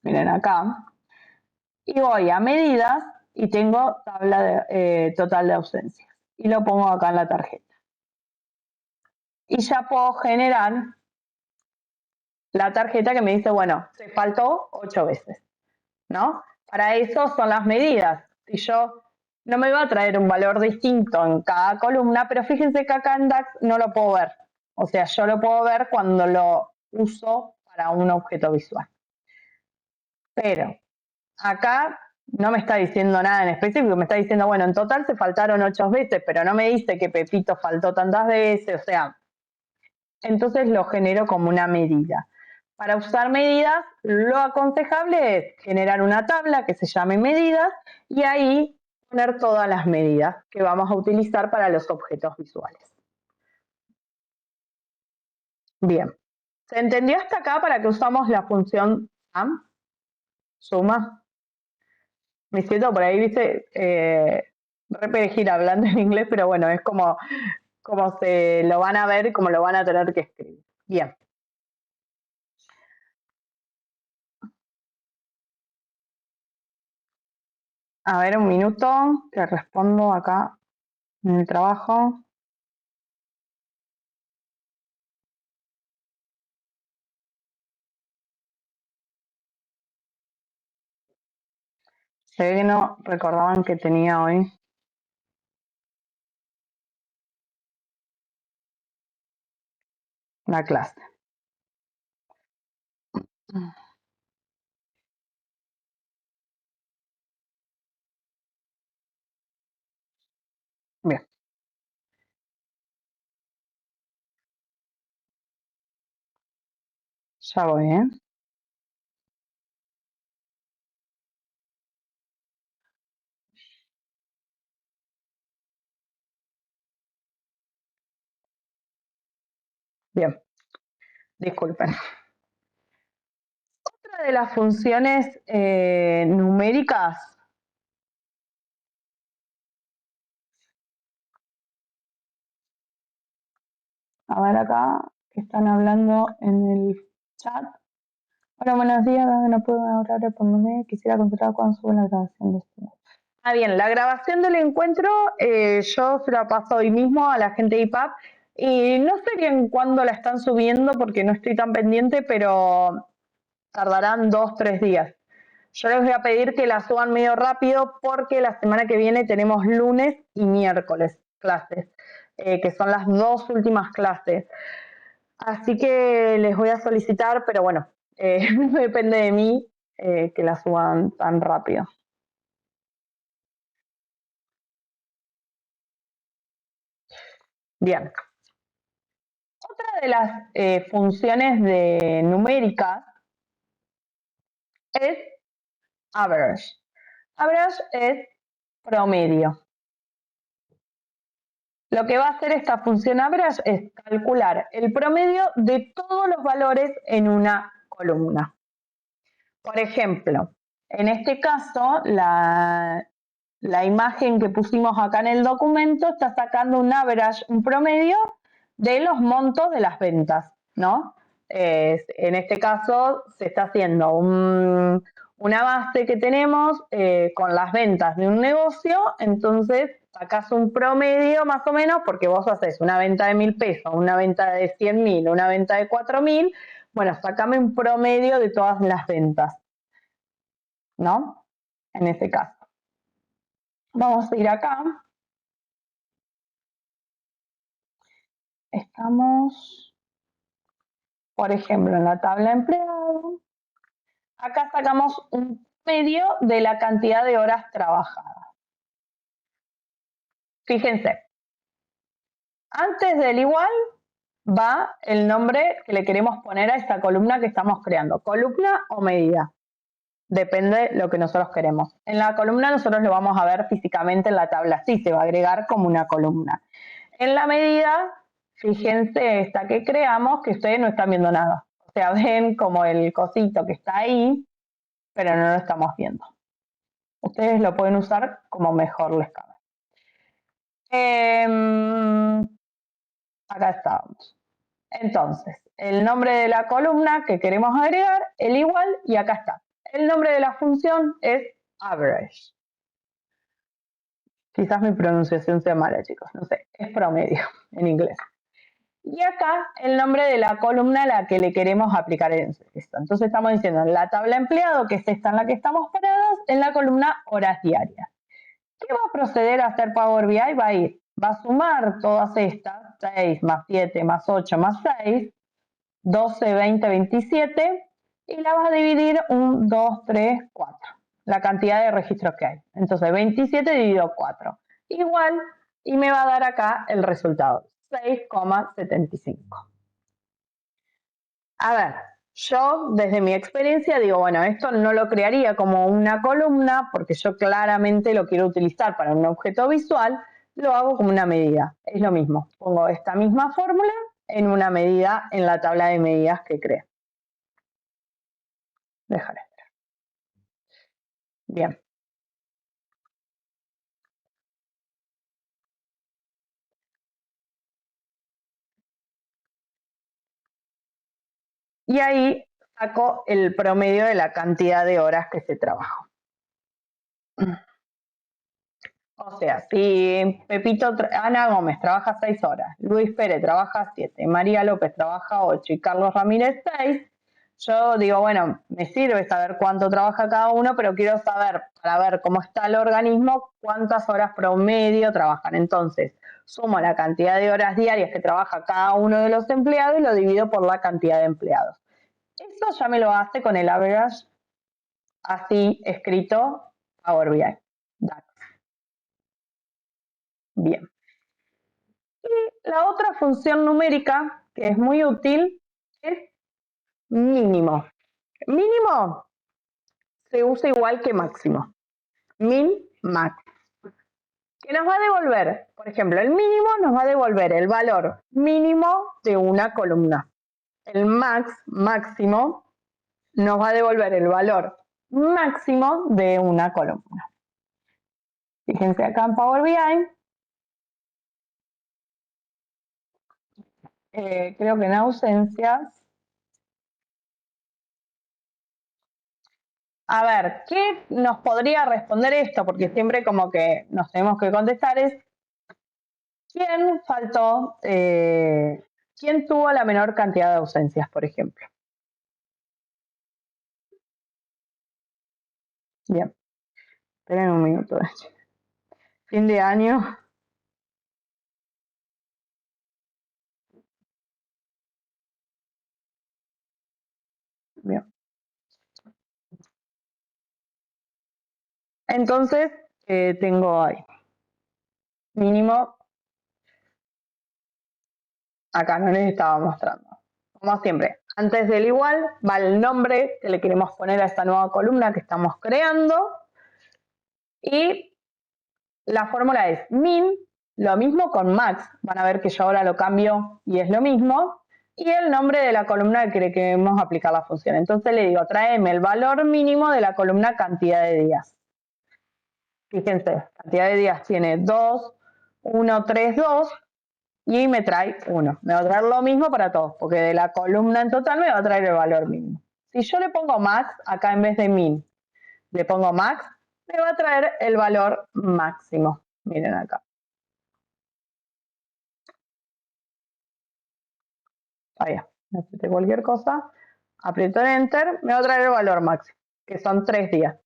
miren acá, y voy a medidas y tengo tabla de, total de ausencias y lo pongo acá en la tarjeta. Y ya puedo generar la tarjeta que me dice, bueno, se faltó 8 veces, ¿no? Para eso son las medidas. Si yo no me va a traer un valor distinto en cada columna, pero fíjense que acá en DAX no lo puedo ver. O sea, yo lo puedo ver cuando lo uso para un objeto visual. Pero acá no me está diciendo nada en específico, me está diciendo, bueno, en total se faltaron 8 veces, pero no me dice que Pepito faltó tantas veces, o sea, entonces lo genero como una medida. Para usar medidas, lo aconsejable es generar una tabla que se llame medidas y ahí poner todas las medidas que vamos a utilizar para los objetos visuales. Bien, ¿se entendió hasta acá para qué usamos la función sum? Suma. Me siento por ahí, viste, re hablando en inglés, pero bueno, es como se lo van a ver y como lo van a tener que escribir. Bien. A ver, un minuto, que respondo acá en el trabajo. Se ve que no recordaban que tenía hoy la clase. Bien. Ya voy, ¿eh? Bien. Disculpen. Otra de las funciones numéricas a ver acá, que están hablando en el chat. Hola, buenos días, no puedo ahorrar responderme. Quisiera consultar cuándo sube la grabación de esto. Ah, bien, la grabación del encuentro yo se la paso hoy mismo a la gente de IPAP y no sé bien cuándo la están subiendo porque no estoy tan pendiente, pero tardarán 2, 3 días. Yo les voy a pedir que la suban medio rápido porque la semana que viene tenemos lunes y miércoles clases, que son las 2 últimas clases. Así que les voy a solicitar, pero bueno, no depende de mí que la suban tan rápido. Bien. Otra de las funciones de numéricas es average. Average es promedio. Lo que va a hacer esta función average es calcular el promedio de todos los valores en una columna. Por ejemplo, en este caso, la imagen que pusimos acá en el documento está sacando un average, un promedio de los montos de las ventas, ¿no? En este caso se está haciendo una base que tenemos con las ventas de un negocio, entonces sacás un promedio más o menos porque vos haces una venta de 1.000 pesos, una venta de 100.000, una venta de 4.000, bueno, sacame un promedio de todas las ventas, ¿no? En este caso. Vamos a ir acá. Estamos, por ejemplo, en la tabla de empleado. Acá sacamos un medio de la cantidad de horas trabajadas. Fíjense, antes del igual va el nombre que le queremos poner a esta columna que estamos creando. Columna o medida. Depende de lo que nosotros queremos. En la columna nosotros lo vamos a ver físicamente en la tabla. Sí, se va a agregar como una columna. En la medida Fíjense esta que creamos, que ustedes no están viendo nada. O sea, ven como el cosito que está ahí, pero no lo estamos viendo. Ustedes lo pueden usar como mejor les cabe. Acá estamos. Entonces, el nombre de la columna que queremos agregar, el igual, y acá está. El nombre de la función es average. Quizás mi pronunciación sea mala, chicos, no sé, es promedio en inglés. Y acá el nombre de la columna a la que le queremos aplicar esto. Entonces estamos diciendo en la tabla empleado, que es esta en la que estamos parados, en la columna horas diarias. ¿Qué va a proceder a hacer Power BI? Va a sumar todas estas, 6 más 7 más 8 más 6, 12, 20, 27, y la vas a dividir 1, 2, 3, 4, la cantidad de registros que hay. Entonces 27 dividido 4, igual, y me va a dar acá el resultado, 6,75. A ver, yo desde mi experiencia digo, bueno, esto no lo crearía como una columna porque yo claramente lo quiero utilizar para un objeto visual, lo hago como una medida. Es lo mismo, pongo esta misma fórmula en una medida en la tabla de medidas que creo. Déjale. Bien. Y ahí saco el promedio de la cantidad de horas que se trabajó. O sea, si Ana Gómez trabaja 6 horas, Luis Pérez trabaja 7, María López trabaja 8 y Carlos Ramírez 6, yo digo, bueno, me sirve saber cuánto trabaja cada uno, pero quiero saber, para ver cómo está el organismo, cuántas horas promedio trabajan. Entonces, sumo la cantidad de horas diarias que trabaja cada uno de los empleados y lo divido por la cantidad de empleados. Eso ya me lo hace con el average así escrito Power BI. DAX. Bien. Y la otra función numérica que es muy útil es mínimo. Mínimo se usa igual que máximo. Min, max. Que nos va a devolver, por ejemplo, el mínimo nos va a devolver el valor mínimo de una columna. El max, máximo, nos va a devolver el valor máximo de una columna. Fíjense acá en Power BI. Creo que en ausencias. A ver, ¿qué nos podría responder esto? Porque siempre como que nos tenemos que contestar es ¿quién faltó? ¿Quién tuvo la menor cantidad de ausencias, por ejemplo? Bien, esperen un minuto. Fin de año. Bien. Entonces, tengo ahí. Mínimo. Acá no les estaba mostrando. Como siempre, antes del igual va el nombre que le queremos poner a esta nueva columna que estamos creando. Y la fórmula es min, lo mismo con max. Van a ver que yo ahora lo cambio y es lo mismo. Y el nombre de la columna que le queremos aplicar la función. Entonces le digo, tráeme el valor mínimo de la columna cantidad de días. Fíjense, cantidad de días tiene 2, 1, 3, 2 y me trae 1. Me va a traer lo mismo para todos, porque de la columna en total me va a traer el valor mínimo. Si yo le pongo max, acá en vez de min, le pongo max, me va a traer el valor máximo. Miren acá. Ahí, necesite cualquier cosa, aprieto en Enter, me va a traer el valor máximo, que son 3 días.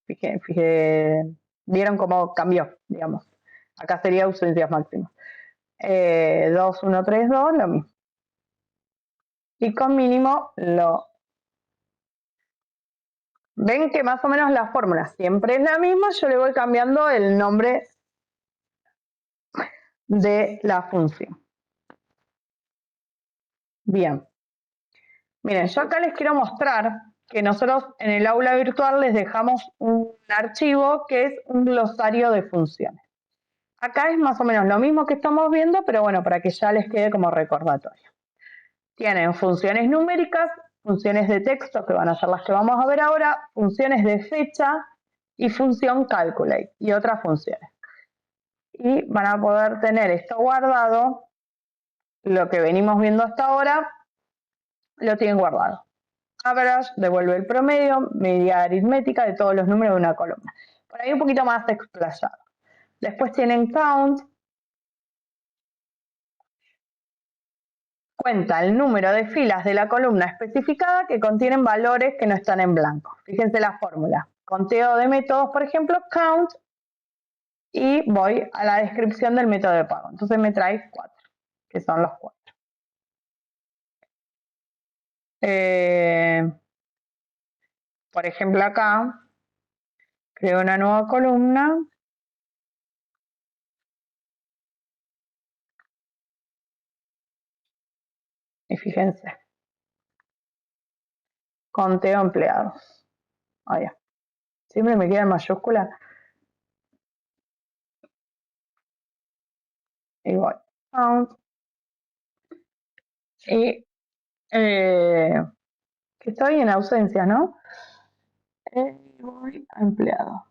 Vieron cómo cambió, digamos. Acá sería ausencias máximas. 2, 1, 3, 2, lo mismo. Y con mínimo lo... Ven que más o menos la fórmula siempre es la misma, yo le voy cambiando el nombre de la función. Bien. Miren, yo acá les quiero mostrar que nosotros en el aula virtual les dejamos un archivo que es un glosario de funciones. Acá es más o menos lo mismo que estamos viendo, pero bueno, para que ya les quede como recordatorio. Tienen funciones numéricas, funciones de texto, que van a ser las que vamos a ver ahora, funciones de fecha y función calculate y otras funciones. Y van a poder tener esto guardado, lo que venimos viendo hasta ahora, lo tienen guardado. Average devuelve el promedio, media aritmética de todos los números de una columna. Por ahí un poquito más explayado. Después tienen count, cuenta el número de filas de la columna especificada que contienen valores que no están en blanco. Fíjense la fórmula. Conteo de métodos, por ejemplo, count, y voy a la descripción del método de pago. Entonces me trae 4, que son los 4. Por ejemplo, acá creo una nueva columna. Y fíjense. Conteo empleados. Ahí. Siempre me queda en mayúscula. Y voy. Count. Y que estoy en ausencia, ¿no? Voy a empleado.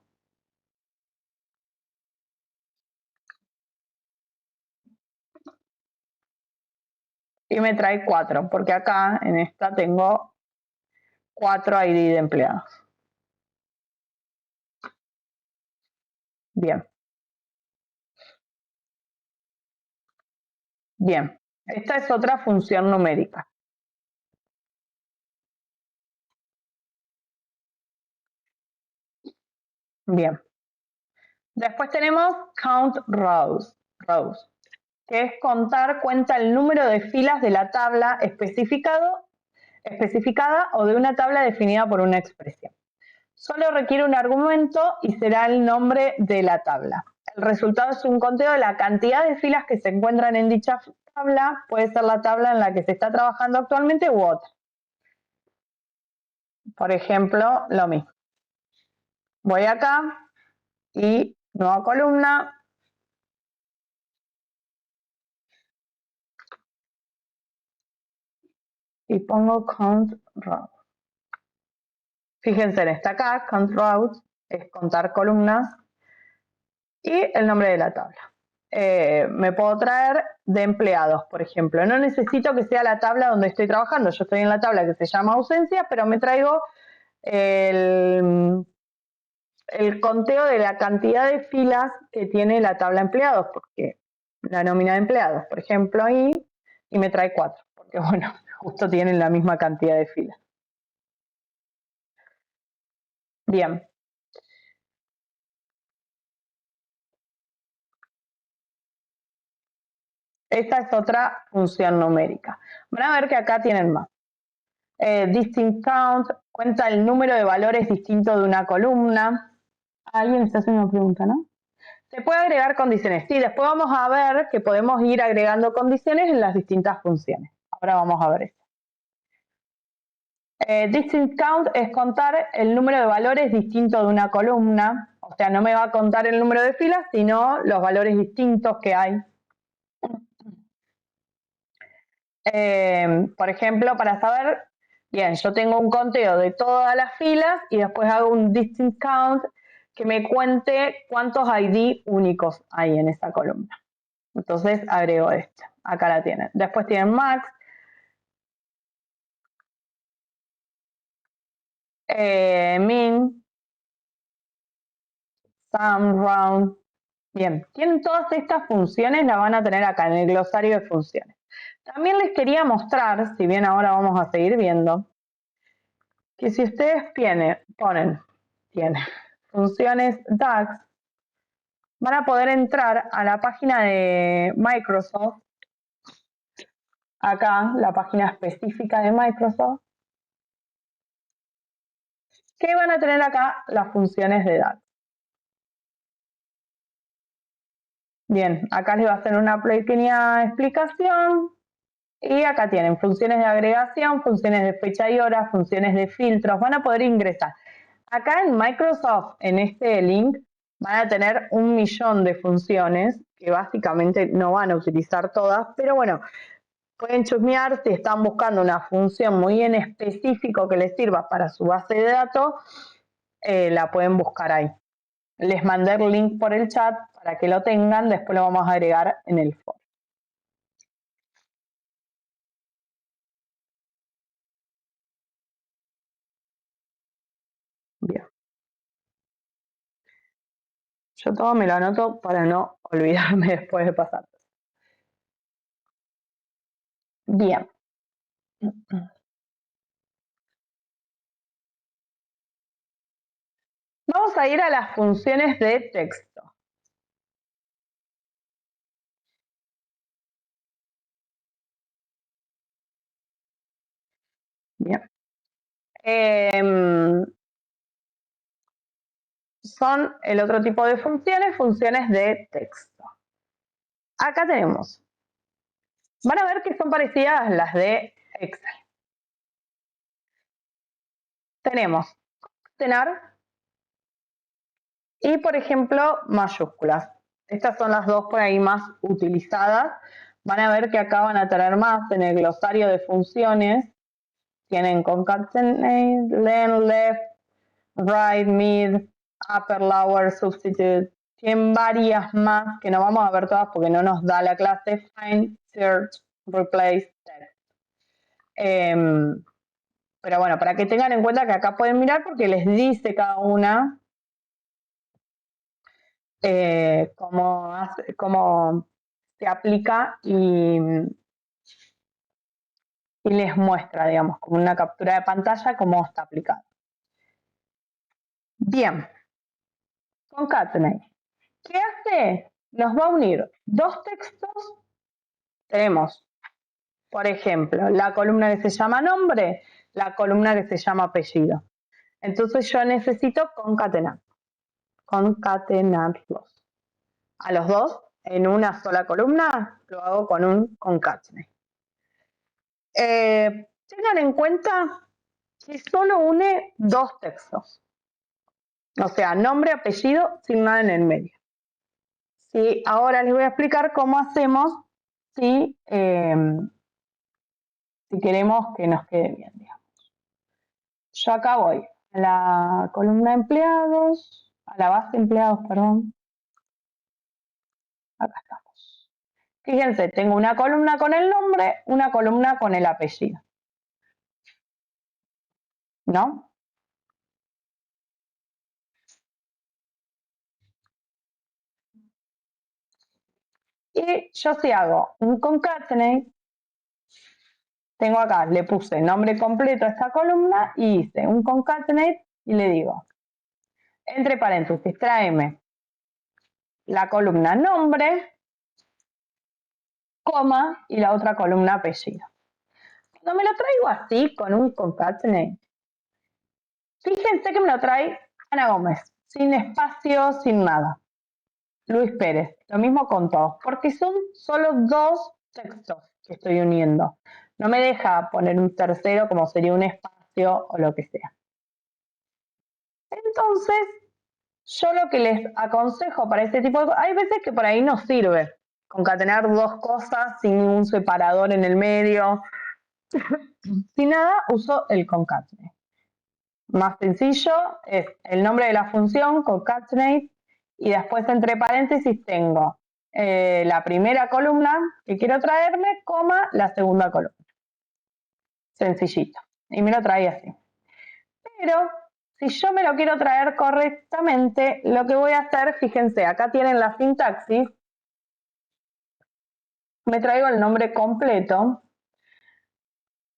Y me trae 4, porque acá en esta tengo 4 ID de empleados. Bien. Bien. Esta es otra función numérica. Bien. Después tenemos count rows, que es cuenta el número de filas de la tabla especificada o de una tabla definida por una expresión. Solo requiere un argumento y será el nombre de la tabla. El resultado es un conteo de la cantidad de filas que se encuentran en dicha tabla. Puede ser la tabla en la que se está trabajando actualmente u otra. Por ejemplo, lo mismo. Voy acá y nueva columna. Y pongo count rows. Fíjense en esta acá, count rows, es contar columnas y el nombre de la tabla. Me puedo traer de empleados, por ejemplo. No necesito que sea la tabla donde estoy trabajando. Yo estoy en la tabla que se llama ausencia, pero me traigo el conteo de la cantidad de filas que tiene la tabla empleados, porque la nómina de empleados, por ejemplo, ahí, y me trae 4, porque bueno, justo tienen la misma cantidad de filas. Bien. Esta es otra función numérica. Van a ver que acá tienen más. Distinct count cuenta el número de valores distintos de una columna. Alguien está haciendo una pregunta, ¿no? Se puede agregar condiciones. Sí, después vamos a ver que podemos ir agregando condiciones en las distintas funciones. Ahora vamos a ver esto. Distinct count es contar el número de valores distintos de una columna. O sea, no me va a contar el número de filas, sino los valores distintos que hay. Por ejemplo, para saber, bien, yo tengo un conteo de todas las filas y después hago un distinct count que me cuente cuántos ID únicos hay en esa columna. Entonces agrego esto. Acá la tienen. Después tienen max. Min. Sum, round. Bien, tienen todas estas funciones, las van a tener acá en el glosario de funciones. También les quería mostrar, si bien ahora vamos a seguir viendo, que si ustedes ponen funciones DAX, van a poder entrar a la página de Microsoft, acá, la página específica de Microsoft, que van a tener acá las funciones de DAX. Bien, acá les va a hacer una pequeña explicación. Y acá tienen funciones de agregación, funciones de fecha y hora, funciones de filtros. Van a poder ingresar. Acá en Microsoft, en este link, van a tener 1.000.000 de funciones que básicamente no van a utilizar todas, pero bueno, pueden chusmear si están buscando una función muy en específico que les sirva para su base de datos, la pueden buscar ahí. Les mandé el link por el chat para que lo tengan, después lo vamos a agregar en el foro. Bien. Yo todo me lo anoto para no olvidarme después de pasar. Bien. Vamos a ir a las funciones de texto. Bien. Son el otro tipo de funciones, funciones de texto. Acá tenemos. Van a ver que son parecidas a las de Excel. Tenemos concatenar y, por ejemplo, mayúsculas. Estas son las dos por ahí más utilizadas. Van a ver que acá van a tener más en el glosario de funciones. Tienen concatenate, len, left, right, mid, upper, lower, substitute. Tienen varias más que no vamos a ver todas porque no nos da la clase. Find, search, replace, text. Pero bueno, para que tengan en cuenta que acá pueden mirar porque les dice cada una cómo se aplica y les muestra, digamos, como una captura de pantalla cómo está aplicado. Bien, concatenate. ¿Qué hace? Nos va a unir dos textos. Tenemos, por ejemplo, la columna que se llama nombre, la columna que se llama apellido. Entonces yo necesito concatenarlos. A los dos en una sola columna lo hago con un concatenate. Tengan en cuenta que solo une dos textos. O sea, nombre, apellido, sin nada en el medio. Sí, ahora les voy a explicar cómo hacemos si queremos que nos quede bien, digamos. Yo acá voy a la columna empleados, a la base empleados, perdón. Acá estamos. Fíjense, tengo una columna con el nombre, una columna con el apellido. ¿No? Y yo si hago un concatenate, tengo acá, le puse nombre completo a esta columna y hice un concatenate y le digo, entre paréntesis, tráeme la columna nombre, coma y la otra columna apellido. Cuando me lo traigo así con un concatenate, fíjense que me lo trae Ana Gómez, sin espacio, sin nada. Luis Pérez, lo mismo con todos, porque son solo dos textos que estoy uniendo. No me deja poner un tercero como sería un espacio o lo que sea. Entonces, yo lo que les aconsejo para este tipo de cosas, hay veces que por ahí no sirve concatenar dos cosas sin un separador en el medio. Sin nada, uso el concatenate. Más sencillo es el nombre de la función, concatenate, y después entre paréntesis tengo la primera columna que quiero traerme, coma la segunda columna. Sencillito. Y me lo trae así. Pero si yo me lo quiero traer correctamente, lo que voy a hacer, fíjense, acá tienen la sintaxis. Me traigo el nombre completo,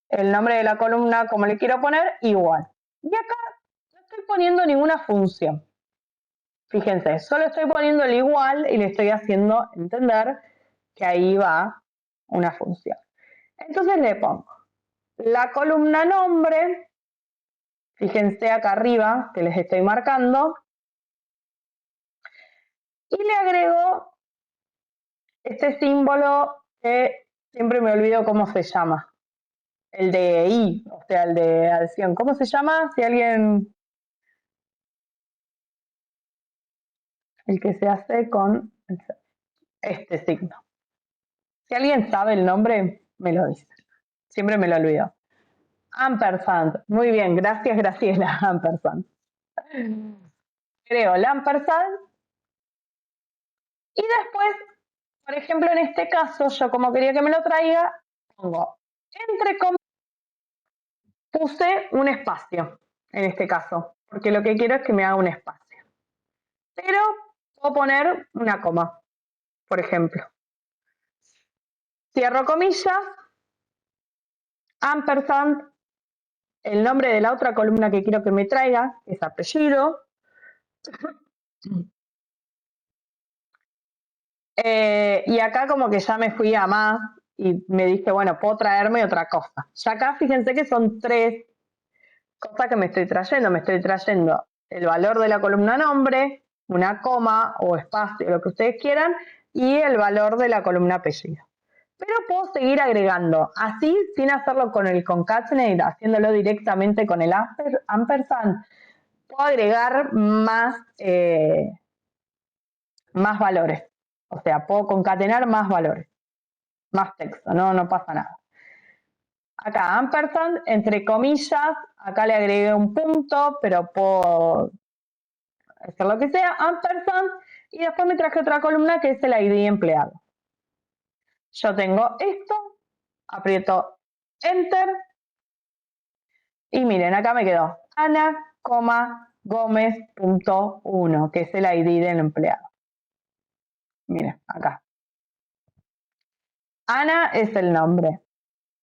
el nombre de la columna, como le quiero poner, igual. Y acá no estoy poniendo ninguna función. Fíjense, solo estoy poniendo el igual y le estoy haciendo entender que ahí va una función. Entonces le pongo la columna nombre, fíjense acá arriba que les estoy marcando, y le agrego este símbolo que siempre me olvido cómo se llama, el de I, o sea, el de adición. ¿Cómo se llama? Si alguien... el que se hace con este signo. Si alguien sabe el nombre, me lo dice. Siempre me lo olvido. Ampersand. Muy bien, gracias Graciela. Ampersand. Creo el ampersand. Y después, por ejemplo, en este caso, yo como quería que me lo traiga, pongo entre comillas, puse un espacio en este caso, porque lo que quiero es que me haga un espacio. Pero puedo poner una coma, por ejemplo. Cierro comillas, ampersand, el nombre de la otra columna que quiero que me traiga, que es apellido. Y acá como que ya me fui a más y me dije, bueno, puedo traerme otra cosa. Ya acá fíjense que son 3 cosas que me estoy trayendo. Me estoy trayendo el valor de la columna nombre, una coma o espacio, lo que ustedes quieran, y el valor de la columna apellido. Pero puedo seguir agregando, así sin hacerlo con el concatenate, haciéndolo directamente con el ampersand, puedo agregar más valores. O sea, puedo concatenar más valores, más texto, no pasa nada. Acá ampersand, entre comillas, acá le agregué un punto, pero puedo hacer lo que sea, ampersand, y después me traje otra columna que es el ID empleado. Yo tengo esto, aprieto Enter, y miren, acá me quedó Ana, Gómez.1, que es el ID del empleado. Miren, acá. Ana es el nombre.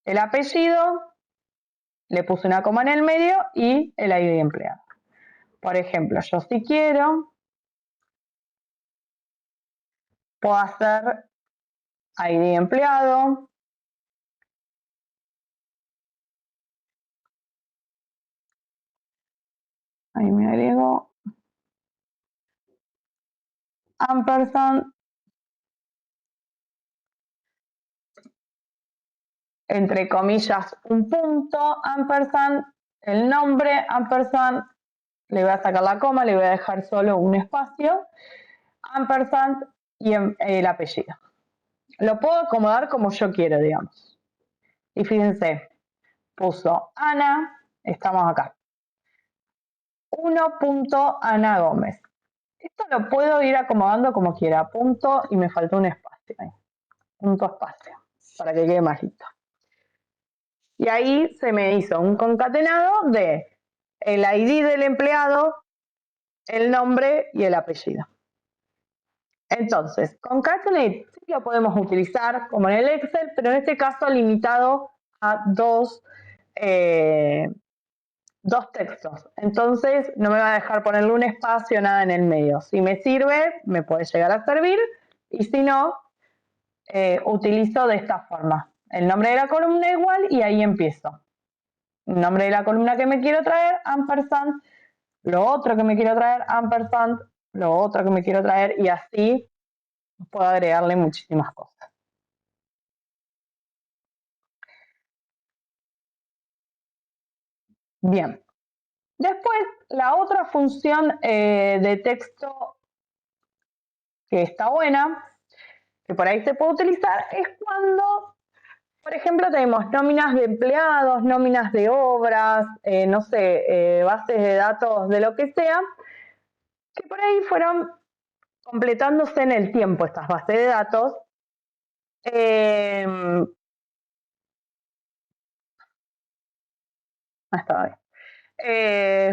El apellido, le puse una coma en el medio y el ID de empleado. Por ejemplo, yo si quiero, puedo hacer ID empleado. Ahí me agrego ampersand, entre comillas, un punto, ampersand, el nombre, ampersand, le voy a sacar la coma, le voy a dejar solo un espacio, ampersand y el apellido. Lo puedo acomodar como yo quiero, digamos. Y fíjense, puso Ana, estamos acá. 1.Ana Gómez. Esto lo puedo ir acomodando como quiera, punto, y me faltó un espacio ahí. Punto espacio, para que quede más listo. Y ahí se me hizo un concatenado de el ID del empleado, el nombre y el apellido. Entonces, concatenate sí lo podemos utilizar como en el Excel, pero en este caso limitado a dos textos. Entonces, no me va a dejar ponerle un espacio, nada en el medio. Si me sirve, me puede llegar a servir, y si no, utilizo de esta forma. El nombre de la columna igual y ahí empiezo. El nombre de la columna que me quiero traer, ampersand, lo otro que me quiero traer, ampersand, lo otro que me quiero traer, y así puedo agregarle muchísimas cosas. Bien. Después, la otra función de texto que está buena, que por ahí se puede utilizar, es cuando, por ejemplo, tenemos nóminas de empleados, nóminas de obras, no sé, bases de datos de lo que sea, que por ahí fueron completándose en el tiempo estas bases de datos.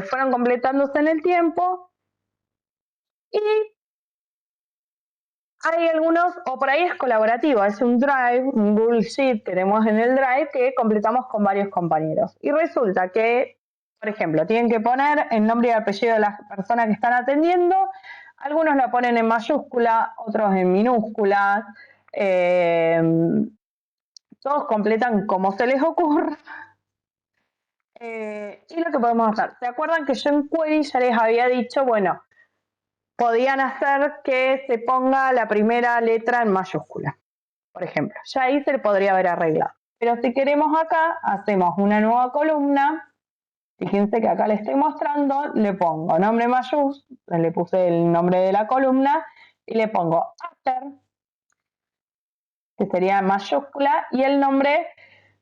Fueron completándose en el tiempo y hay algunos, o por ahí es colaborativo, es un Drive, un Google Sheet que tenemos en el Drive que completamos con varios compañeros. Y resulta que, por ejemplo, tienen que poner el nombre y el apellido de la persona que están atendiendo. Algunos la ponen en mayúscula, otros en minúscula. Todos completan como se les ocurra. Y lo que podemos hacer, ¿se acuerdan que yo en Query ya les había dicho, bueno, podían hacer que se ponga la primera letra en mayúscula, por ejemplo? Ya ahí se le podría haber arreglado. Pero si queremos acá, hacemos una nueva columna Fíjense que acá le estoy mostrando, le pongo nombre mayúsculo, le puse el nombre de la columna y le pongo upper, que sería mayúscula, y el nombre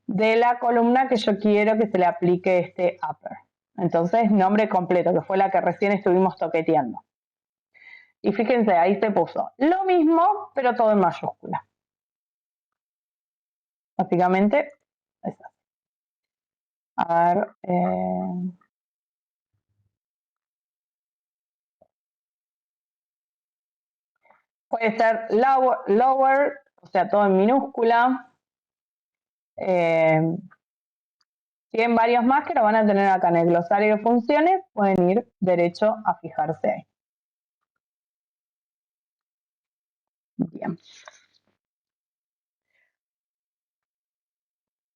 de la columna que yo quiero que se le aplique este upper. Entonces, nombre completo, que fue la que recién estuvimos toqueteando. Y fíjense, ahí se puso lo mismo, pero todo en mayúscula. Básicamente, es así. A ver, puede ser lower, o sea, todo en minúscula. Tienen varios más que lo van a tener acá en el glosario de funciones. Pueden ir derecho a fijarse ahí. Bien.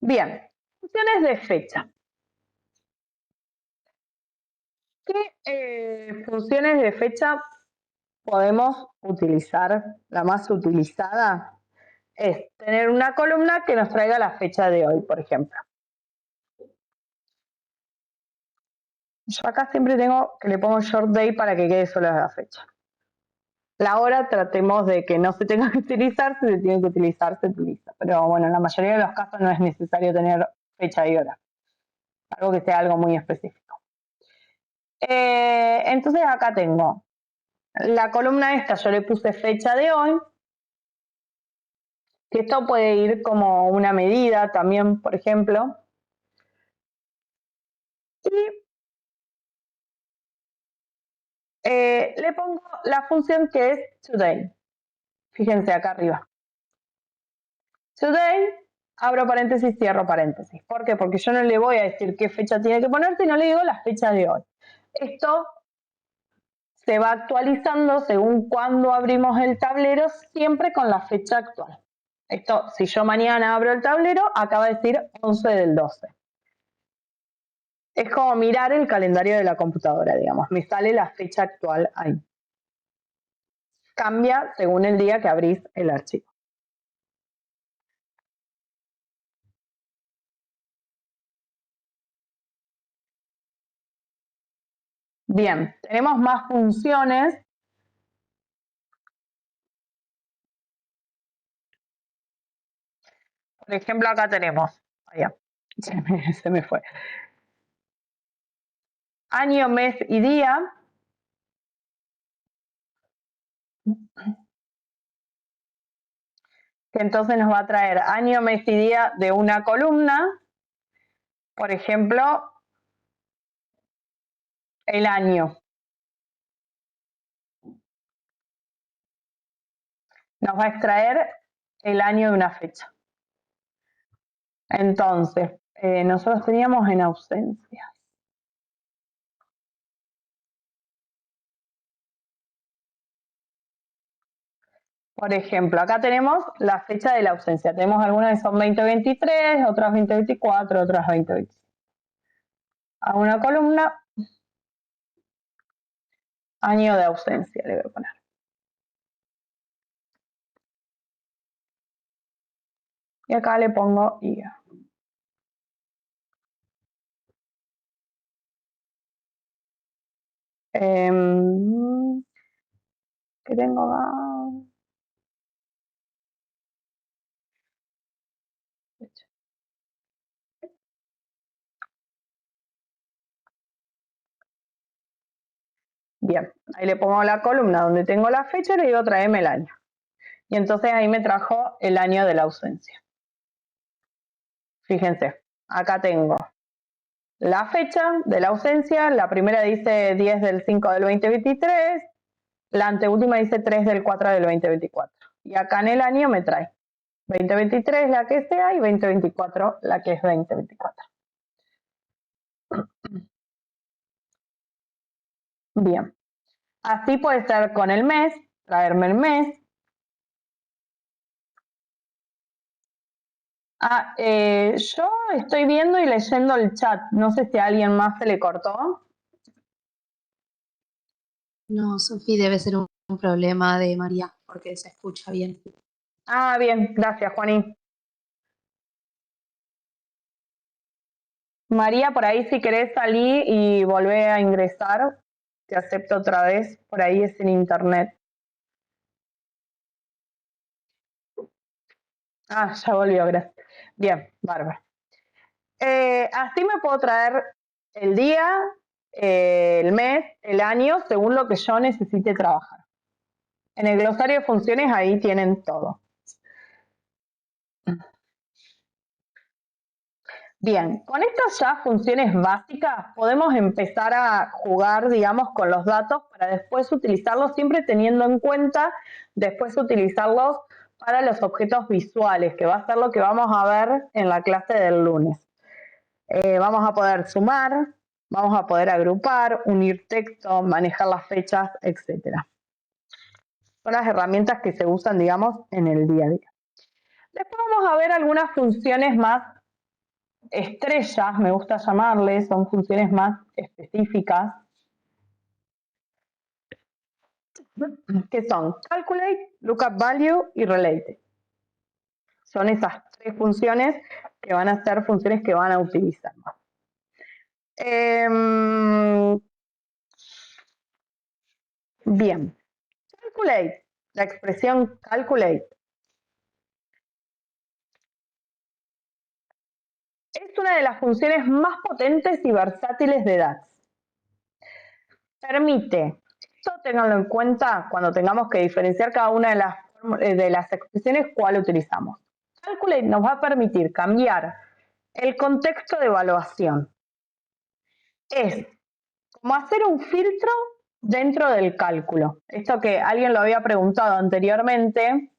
Bien, funciones de fecha. ¿Qué funciones de fecha podemos utilizar? La más utilizada es tener una columna que nos traiga la fecha de hoy, por ejemplo. Yo acá siempre tengo que le pongo short day para que quede solo la fecha. La hora tratemos de que no se tenga que utilizar, si se tiene que utilizar, se utiliza. Pero bueno, en la mayoría de los casos no es necesario tener fecha y hora. Algo que sea algo muy específico. Entonces acá tengo la columna esta, yo le puse fecha de hoy, que esto puede ir como una medida también, por ejemplo. Y le pongo la función que es today. Fíjense acá arriba. Today, abro paréntesis, cierro paréntesis. ¿Por qué? Porque yo no le voy a decir qué fecha tiene que poner, sino le digo la fecha de hoy. Esto se va actualizando según cuando abrimos el tablero, siempre con la fecha actual. Esto, si yo mañana abro el tablero, acaba de decir 11 del 12. Es como mirar el calendario de la computadora, digamos. Me sale la fecha actual ahí. Cambia según el día que abrís el archivo. Bien, tenemos más funciones. Por ejemplo, acá tenemos, allá, se me fue. Año, mes y día. Que entonces nos va a traer año, mes y día de una columna. Por ejemplo, el año. Nos va a extraer el año de una fecha. Entonces, nosotros teníamos en ausencia. Por ejemplo, acá tenemos la fecha de la ausencia. Tenemos algunas que son 2023, otras 2024, otras 2025. A una columna, año de ausencia le voy a poner. Y acá le pongo IA. ¿Qué tengo acá? Bien, ahí le pongo la columna donde tengo la fecha y le digo tráeme el año. Y entonces ahí me trajo el año de la ausencia. Fíjense, acá tengo la fecha de la ausencia, la primera dice 10 del 5 del 2023, la anteúltima dice 3 del 4 del 2024. Y acá en el año me trae 2023 la que sea y 2024 la que es 2024. Bien, así puede ser con el mes, traerme el mes. Yo estoy viendo y leyendo el chat, no sé si a alguien más se le cortó. No, Sofi, debe ser un problema de María, porque se escucha bien. Ah, bien, gracias, Juaní. María, por ahí si querés salir y volver a ingresar, te acepto otra vez. Por ahí es en internet. Ah, ya volvió, gracias. Bien, bárbaro. Así me puedo traer el día, el mes, el año, según lo que yo necesite trabajar. En el glosario de funciones ahí tienen todo. Bien, con estas ya funciones básicas podemos empezar a jugar, digamos, con los datos para después utilizarlos, siempre teniendo en cuenta después utilizarlos para los objetos visuales, que va a ser lo que vamos a ver en la clase del lunes. Vamos a poder sumar, vamos a poder agrupar, unir texto, manejar las fechas, etc. Son las herramientas que se usan, digamos, en el día a día. Después vamos a ver algunas funciones más estrellas, me gusta llamarles, son funciones más específicas, que son calculate, lookup value y relate. Son esas tres funciones que van a ser funciones que van a utilizar. Bien, calculate, la expresión calculate es una de las funciones más potentes y versátiles de DAX. Permite, esto ténganlo en cuenta cuando tengamos que diferenciar cada una de las expresiones, cuál utilizamos. Calculate nos va a permitir cambiar el contexto de evaluación. Es como hacer un filtro dentro del cálculo. Esto que alguien lo había preguntado anteriormente,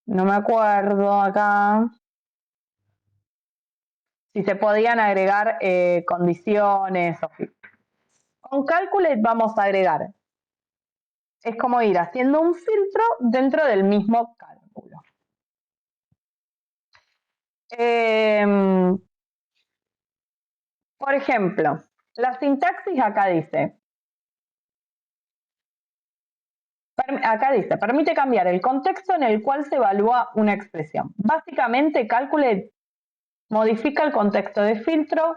no me acuerdo acá, si se podían agregar condiciones o filtros. Con Calculate vamos a agregar, es como ir haciendo un filtro dentro del mismo cálculo. Por ejemplo, la sintaxis acá dice, permite cambiar el contexto en el cual se evalúa una expresión. Básicamente, Calculate modifica el contexto de filtro.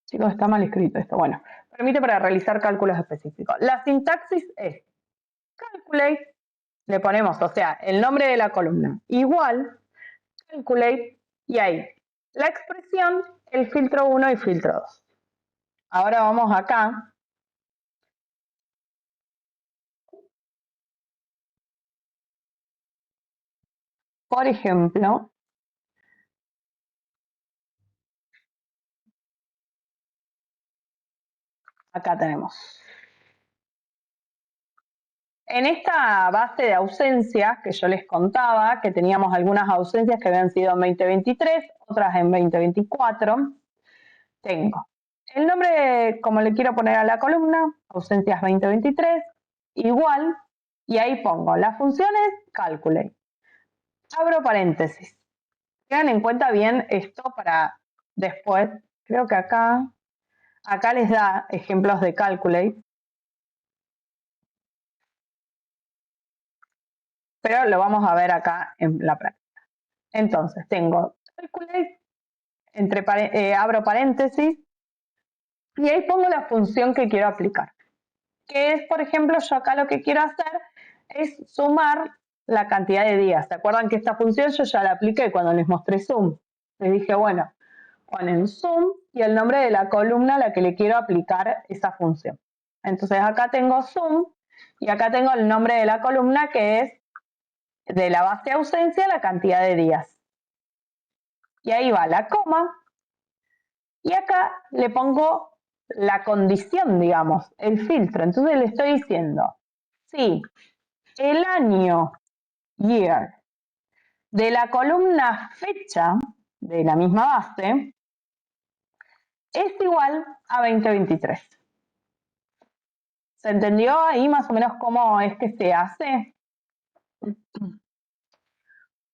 Chicos, está mal escrito esto. Bueno, permite para realizar cálculos específicos. La sintaxis es calculate, le ponemos, o sea, el nombre de la columna, igual, calculate, y ahí, la expresión, el filtro 1 y filtro 2. Ahora vamos acá. Por ejemplo, acá tenemos. En esta base de ausencias que yo les contaba, que teníamos algunas ausencias que habían sido en 2023, otras en 2024, tengo el nombre, como le quiero poner a la columna, ausencias 2023, igual, y ahí pongo las funciones, calculate. Abro paréntesis. Tengan en cuenta bien esto para después, creo que acá les da ejemplos de calculate, pero lo vamos a ver acá en la práctica. Entonces, tengo calculate, abro paréntesis, y ahí pongo la función que quiero aplicar. Que es, por ejemplo, yo acá lo que quiero hacer es sumar la cantidad de días. ¿Se acuerdan que esta función yo ya la apliqué cuando les mostré Zoom? Les dije, bueno, ponen Zoom y el nombre de la columna a la que le quiero aplicar esa función. Entonces acá tengo Zoom y acá tengo el nombre de la columna que es de la base ausencia la cantidad de días. Y ahí va la coma y acá le pongo la condición, digamos, el filtro. Entonces le estoy diciendo, sí, el año, year, de la columna fecha de la misma base es igual a 2023. ¿Se entendió ahí más o menos cómo es que se hace?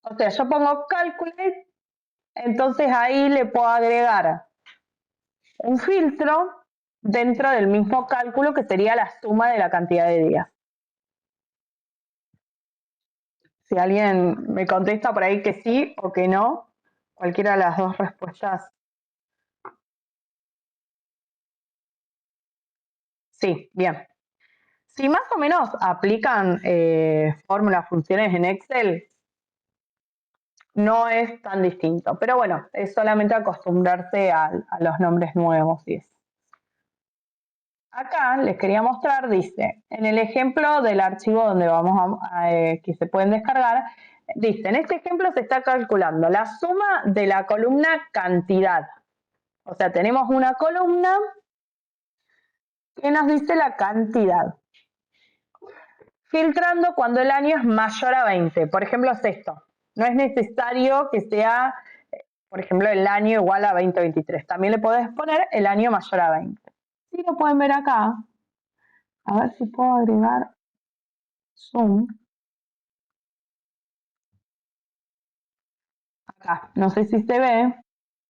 O sea, yo pongo calculate, entonces ahí le puedo agregar un filtro dentro del mismo cálculo que sería la suma de la cantidad de días. Si alguien me contesta por ahí que sí o que no, cualquiera de las dos respuestas. Sí, bien. Si más o menos aplican fórmulas, funciones en Excel, no es tan distinto. Pero bueno, es solamente acostumbrarse a los nombres nuevos y eso. Acá les quería mostrar, dice, en el ejemplo del archivo donde vamos que se pueden descargar, dice, en este ejemplo se está calculando la suma de la columna cantidad. O sea, tenemos una columna que nos dice la cantidad. Filtrando cuando el año es mayor a 20. Por ejemplo, es esto. No es necesario que sea, por ejemplo, el año igual a 2023. También le podés poner el año mayor a 20. Si lo pueden ver acá, a ver si puedo agregar zoom. Acá, no sé si se ve.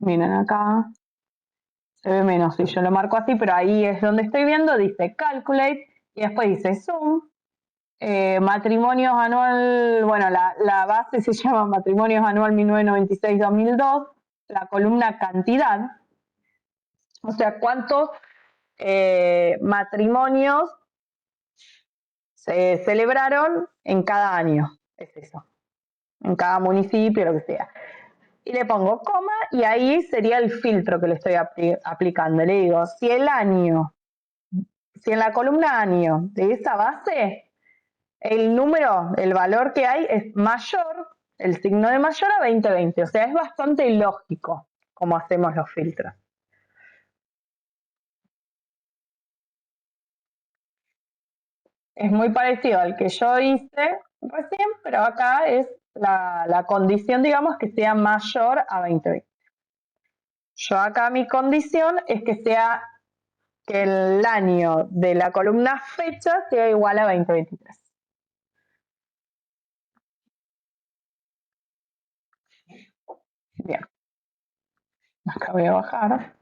Miren acá. Se ve menos si yo lo marco así, pero ahí es donde estoy viendo. Dice calculate y después dice zoom. Matrimonios anual, bueno, la base se llama matrimonios anual 1996-2002, la columna cantidad, o sea, cuántos matrimonios se celebraron en cada año, es eso, en cada municipio, lo que sea. Y le pongo coma y ahí sería el filtro que le estoy aplicando. Le digo, si en la columna año de esa base el número, el valor que hay es mayor, el signo de mayor a 2020. O sea, es bastante ilógico cómo hacemos los filtros. Es muy parecido al que yo hice recién, pero acá es la condición, digamos, que sea mayor a 2020. Yo acá mi condición es que sea que el año de la columna fecha sea igual a 2023. Bien. Acá voy a bajar.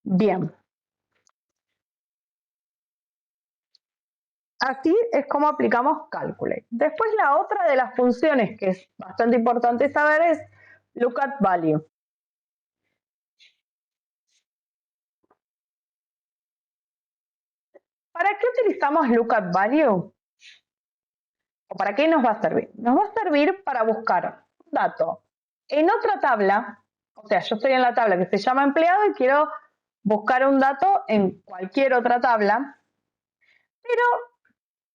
Bien. Así es como aplicamos Calculate. Después la otra de las funciones que es bastante importante saber es Look@Value. ¿Para qué utilizamos Look@Value? ¿O para qué nos va a servir? Nos va a servir para buscar un dato en otra tabla, o sea, yo estoy en la tabla que se llama empleado y quiero buscar un dato en cualquier otra tabla, pero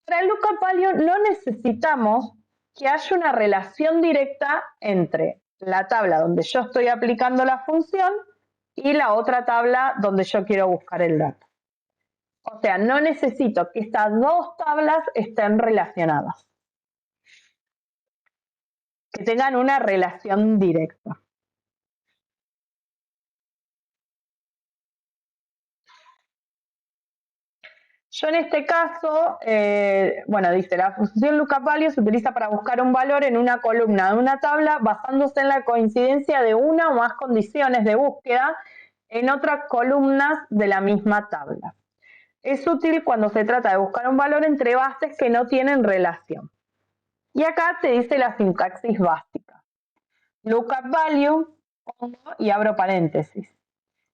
para el Look@Value no necesitamos que haya una relación directa entre la tabla donde yo estoy aplicando la función y la otra tabla donde yo quiero buscar el dato. O sea, no necesito que estas dos tablas estén relacionadas, que tengan una relación directa. Yo en este caso, bueno, dice, la función Look@Value se utiliza para buscar un valor en una columna de una tabla basándose en la coincidencia de una o más condiciones de búsqueda en otras columnas de la misma tabla. Es útil cuando se trata de buscar un valor entre bases que no tienen relación. Y acá te dice la sintaxis básica. Look@Value, y abro paréntesis.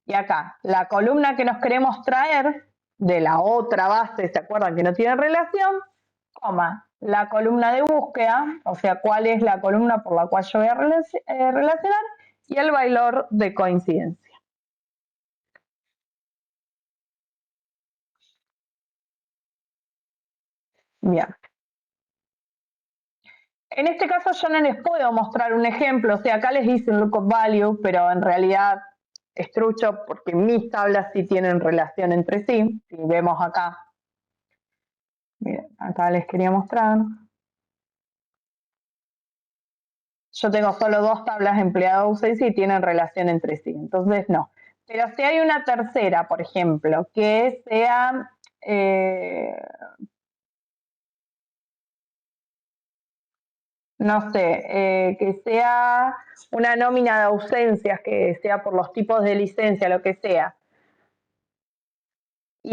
Y acá, la columna que nos queremos traer de la otra base, ¿se acuerdan que no tiene relación? Coma, la columna de búsqueda, o sea, cuál es la columna por la cual yo voy a relacionar, y el valor de coincidencia. Bien. En este caso yo no les puedo mostrar un ejemplo, o sea, acá les hice un Look@Value, pero en realidad es trucho porque mis tablas sí tienen relación entre sí. Si vemos acá, miren, acá les quería mostrar. Yo tengo solo dos tablas empleado ausencia y tienen relación entre sí, entonces no. Pero si hay una tercera, por ejemplo, que sea, no sé, que sea una nómina de ausencias, que sea por los tipos de licencia, lo que sea,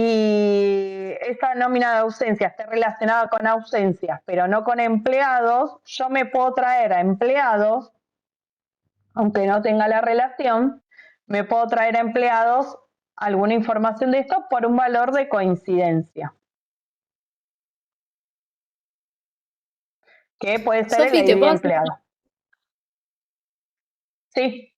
y esa nómina de ausencia esté relacionada con ausencias, pero no con empleados, yo me puedo traer a empleados, aunque no tenga la relación, me puedo traer a empleados alguna información de esto por un valor de coincidencia, que puede ser el Sofi, ¿te ID de puedo hacer empleado. Sí,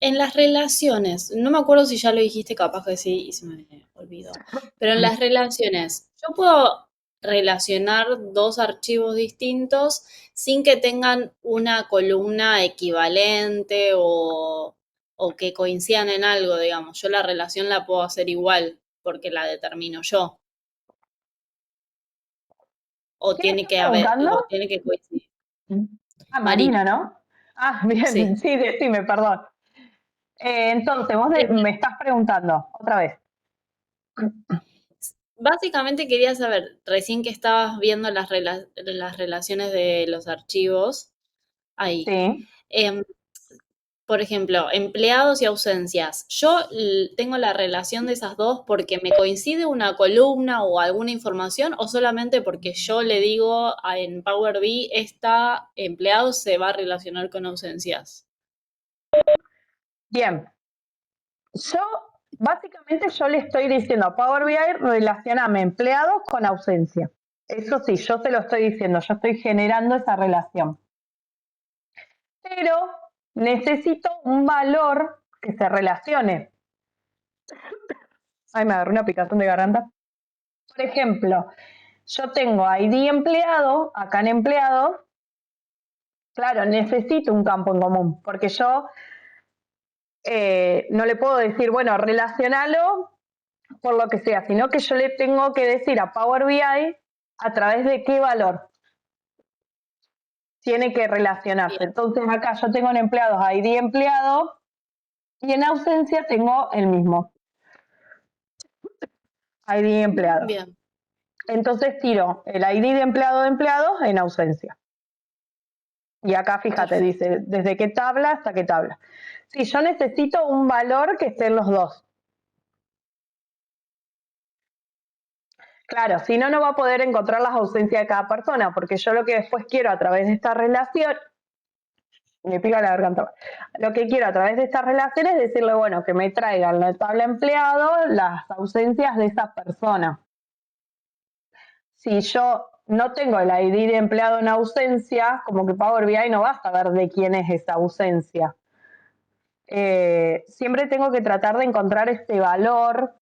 en las relaciones, no me acuerdo si ya lo dijiste, capaz que sí, y se me olvidó, pero en las relaciones, yo puedo relacionar dos archivos distintos sin que tengan una columna equivalente o que coincidan en algo, digamos. Yo la relación la puedo hacer igual porque la determino yo. O ¿quién tiene está que haber, preguntando? o tiene que coincidir. Ah, Marina, Marina, ¿no? Ah, bien, sí. sí, decime, perdón. Entonces, vos Em, me estás preguntando otra vez. Básicamente quería saber, recién que estabas viendo las relaciones de los archivos ahí. Sí, Em, por ejemplo, empleados y ausencias. Yo tengo la relación de esas dos porque me coincide una columna o alguna información o solamente porque yo le digo en Power BI, esta empleado se va a relacionar con ausencias. bien. Básicamente yo le estoy diciendo a Power BI, relacioname empleados con ausencia. Eso sí, yo se lo estoy diciendo, yo estoy generando esa relación. Pero necesito un valor que se relacione. Ay, me agarré una picazón de garganta. Por ejemplo, yo tengo ID empleado, acá en empleado, claro, necesito un campo en común, porque yo no le puedo decir, bueno, relacionalo por lo que sea, sino que yo le tengo que decir a Power BI a través de qué valor tiene que relacionarse. Bien, Entonces acá yo tengo en empleados ID empleado y en ausencia tengo el mismo ID empleado. bien, Entonces tiro el ID de empleado en ausencia. Y acá fíjate, perfecto. dice desde qué tabla hasta qué tabla. Sí, yo necesito un valor que esté en los dos. Claro, si no, no va a poder encontrar las ausencias de cada persona, porque yo lo que después quiero a través de esta relación, me pica la garganta, lo que quiero a través de esta relación es decirle, bueno, que me traigan la tabla empleado las ausencias de esa persona. Si yo no tengo el ID de empleado en ausencia, como que Power BI no va a saber de quién es esa ausencia. Siempre tengo que tratar de encontrar este valor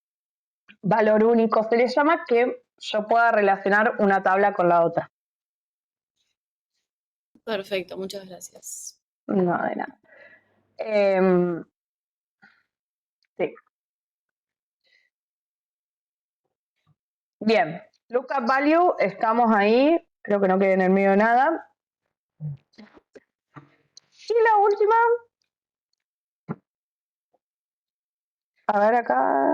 único se le llama, que yo pueda relacionar una tabla con la otra. Perfecto, muchas gracias. No, de nada. Eh, sí. Bien, lookup value, estamos ahí, creo que no queda en el medio de nada. Y la última, a ver acá.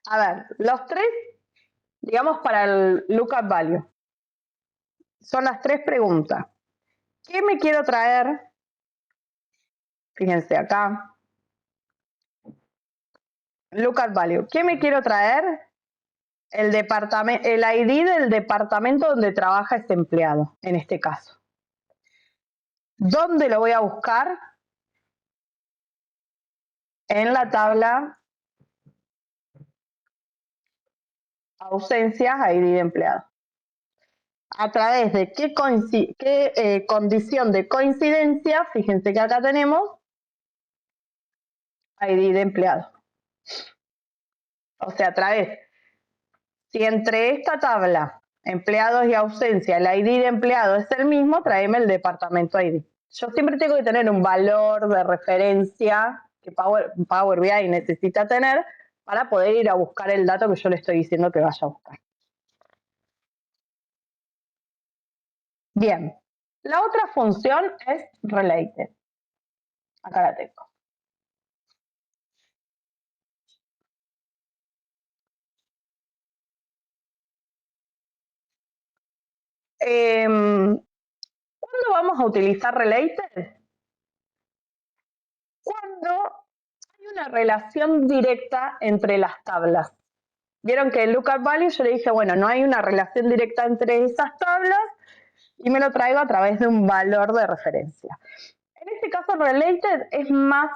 A ver, los tres, digamos, para el lookup value, son las tres preguntas. ¿Qué me quiero traer? Fíjense acá. Lookup value. ¿Qué me quiero traer? El ID del departamento donde trabaja ese empleado, en este caso. ¿Dónde lo voy a buscar? En la tabla ausencias, ID de empleado. ¿A través de qué condición de coincidencia? Fíjense que acá tenemos ID de empleado. O sea, a través, si entre esta tabla, empleados y ausencia, el ID de empleado es el mismo, tráeme el departamento ID. Yo siempre tengo que tener un valor de referencia que Power BI necesita tener para poder ir a buscar el dato que yo le estoy diciendo que vaya a buscar. Bien, la otra función es related. Acá la tengo. ¿Cuándo vamos a utilizar related? Cuando hay una relación directa entre las tablas. Vieron que el lookup value yo le dije, bueno, no hay una relación directa entre esas tablas y me lo traigo a través de un valor de referencia. En este caso, related es más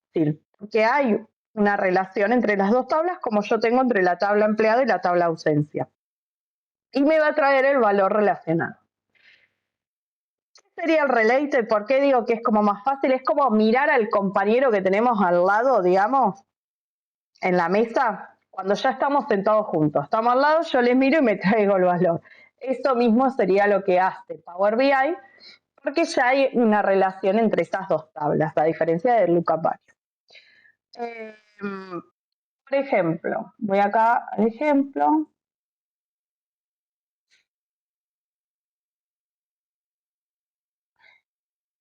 fácil, porque hay una relación entre las dos tablas como yo tengo entre la tabla empleado y la tabla ausencia. Y me va a traer el valor relacionado. ¿Qué sería el related? ¿Por qué digo que es como más fácil? Es como mirar al compañero que tenemos al lado, digamos, en la mesa, cuando ya estamos sentados juntos. Estamos al lado, yo les miro y me traigo el valor. Eso mismo sería lo que hace Power BI, porque ya hay una relación entre esas dos tablas, a diferencia del lookup value. Por ejemplo, voy acá al ejemplo.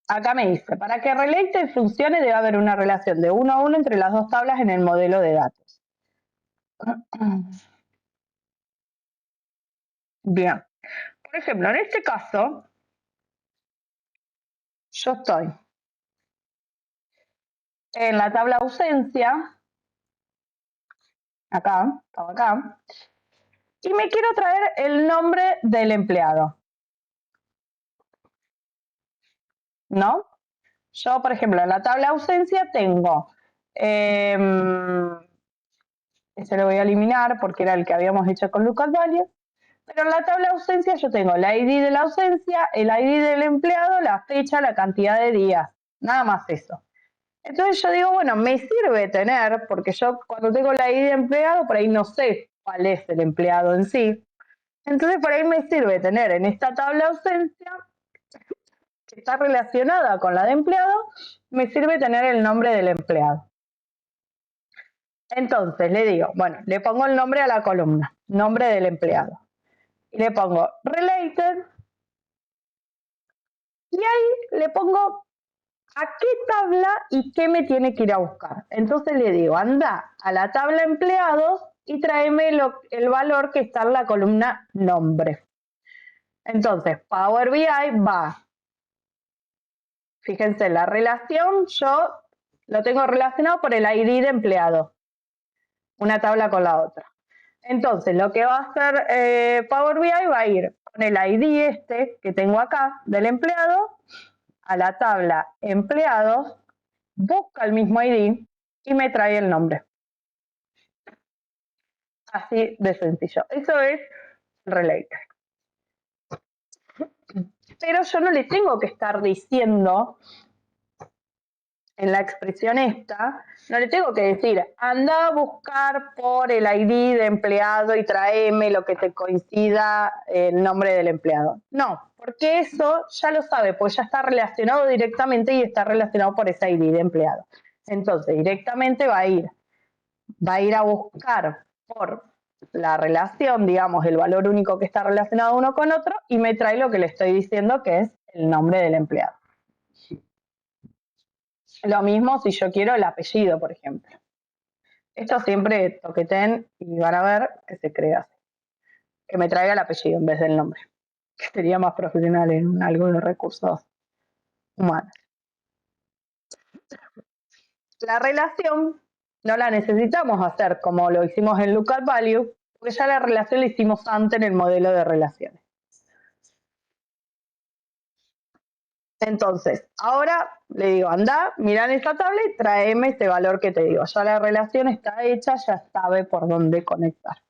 Acá me dice, para que related funcione debe haber una relación de 1 a 1 entre las dos tablas en el modelo de datos. Bien. Por ejemplo, en este caso, yo estoy en la tabla ausencia, acá, estaba acá, y me quiero traer el nombre del empleado. ¿No? Yo, por ejemplo, en la tabla ausencia tengo, ese lo voy a eliminar porque era el que habíamos hecho con lookup value, pero en la tabla ausencia yo tengo el ID de la ausencia, el ID del empleado, la fecha, la cantidad de días, nada más eso. Entonces yo digo, bueno, me sirve tener, porque yo cuando tengo la ID de empleado, por ahí no sé cuál es el empleado en sí. Entonces por ahí me sirve tener en esta tabla ausencia, que está relacionada con la de empleado, me sirve tener el nombre del empleado. Entonces le digo, bueno, le pongo el nombre a la columna, nombre del empleado. Y le pongo related, y ahí le pongo a qué tabla y qué me tiene que ir a buscar. Entonces le digo, anda a la tabla empleados y tráeme el valor que está en la columna nombre. Entonces, Power BI va, fíjense, la relación yo lo tengo relacionado por el ID de empleado, una tabla con la otra. Entonces, lo que va a hacer Power BI va a ir con el ID este que tengo acá del empleado a la tabla empleados, busca el mismo ID y me trae el nombre. Así de sencillo. Eso es related. Pero yo no le tengo que estar diciendo en la expresión esta, no le tengo que decir, anda a buscar por el ID de empleado y tráeme lo que te coincida el nombre del empleado. No, porque eso ya lo sabe, pues ya está relacionado directamente y está relacionado por ese ID de empleado. Entonces, directamente va a ir a buscar por la relación, digamos, el valor único que está relacionado uno con otro y me trae lo que le estoy diciendo que es el nombre del empleado. Lo mismo si yo quiero el apellido, por ejemplo. Esto siempre toqueten y van a ver que se crea así. Que me traiga el apellido en vez del nombre. Que sería más profesional en algo de recursos humanos. La relación no la necesitamos hacer como lo hicimos en lookup value, porque ya la relación la hicimos antes en el modelo de relaciones. Entonces, ahora le digo, anda, mira en esta tabla y tráeme ese valor que te digo. Ya la relación está hecha, ya sabe por dónde conectar.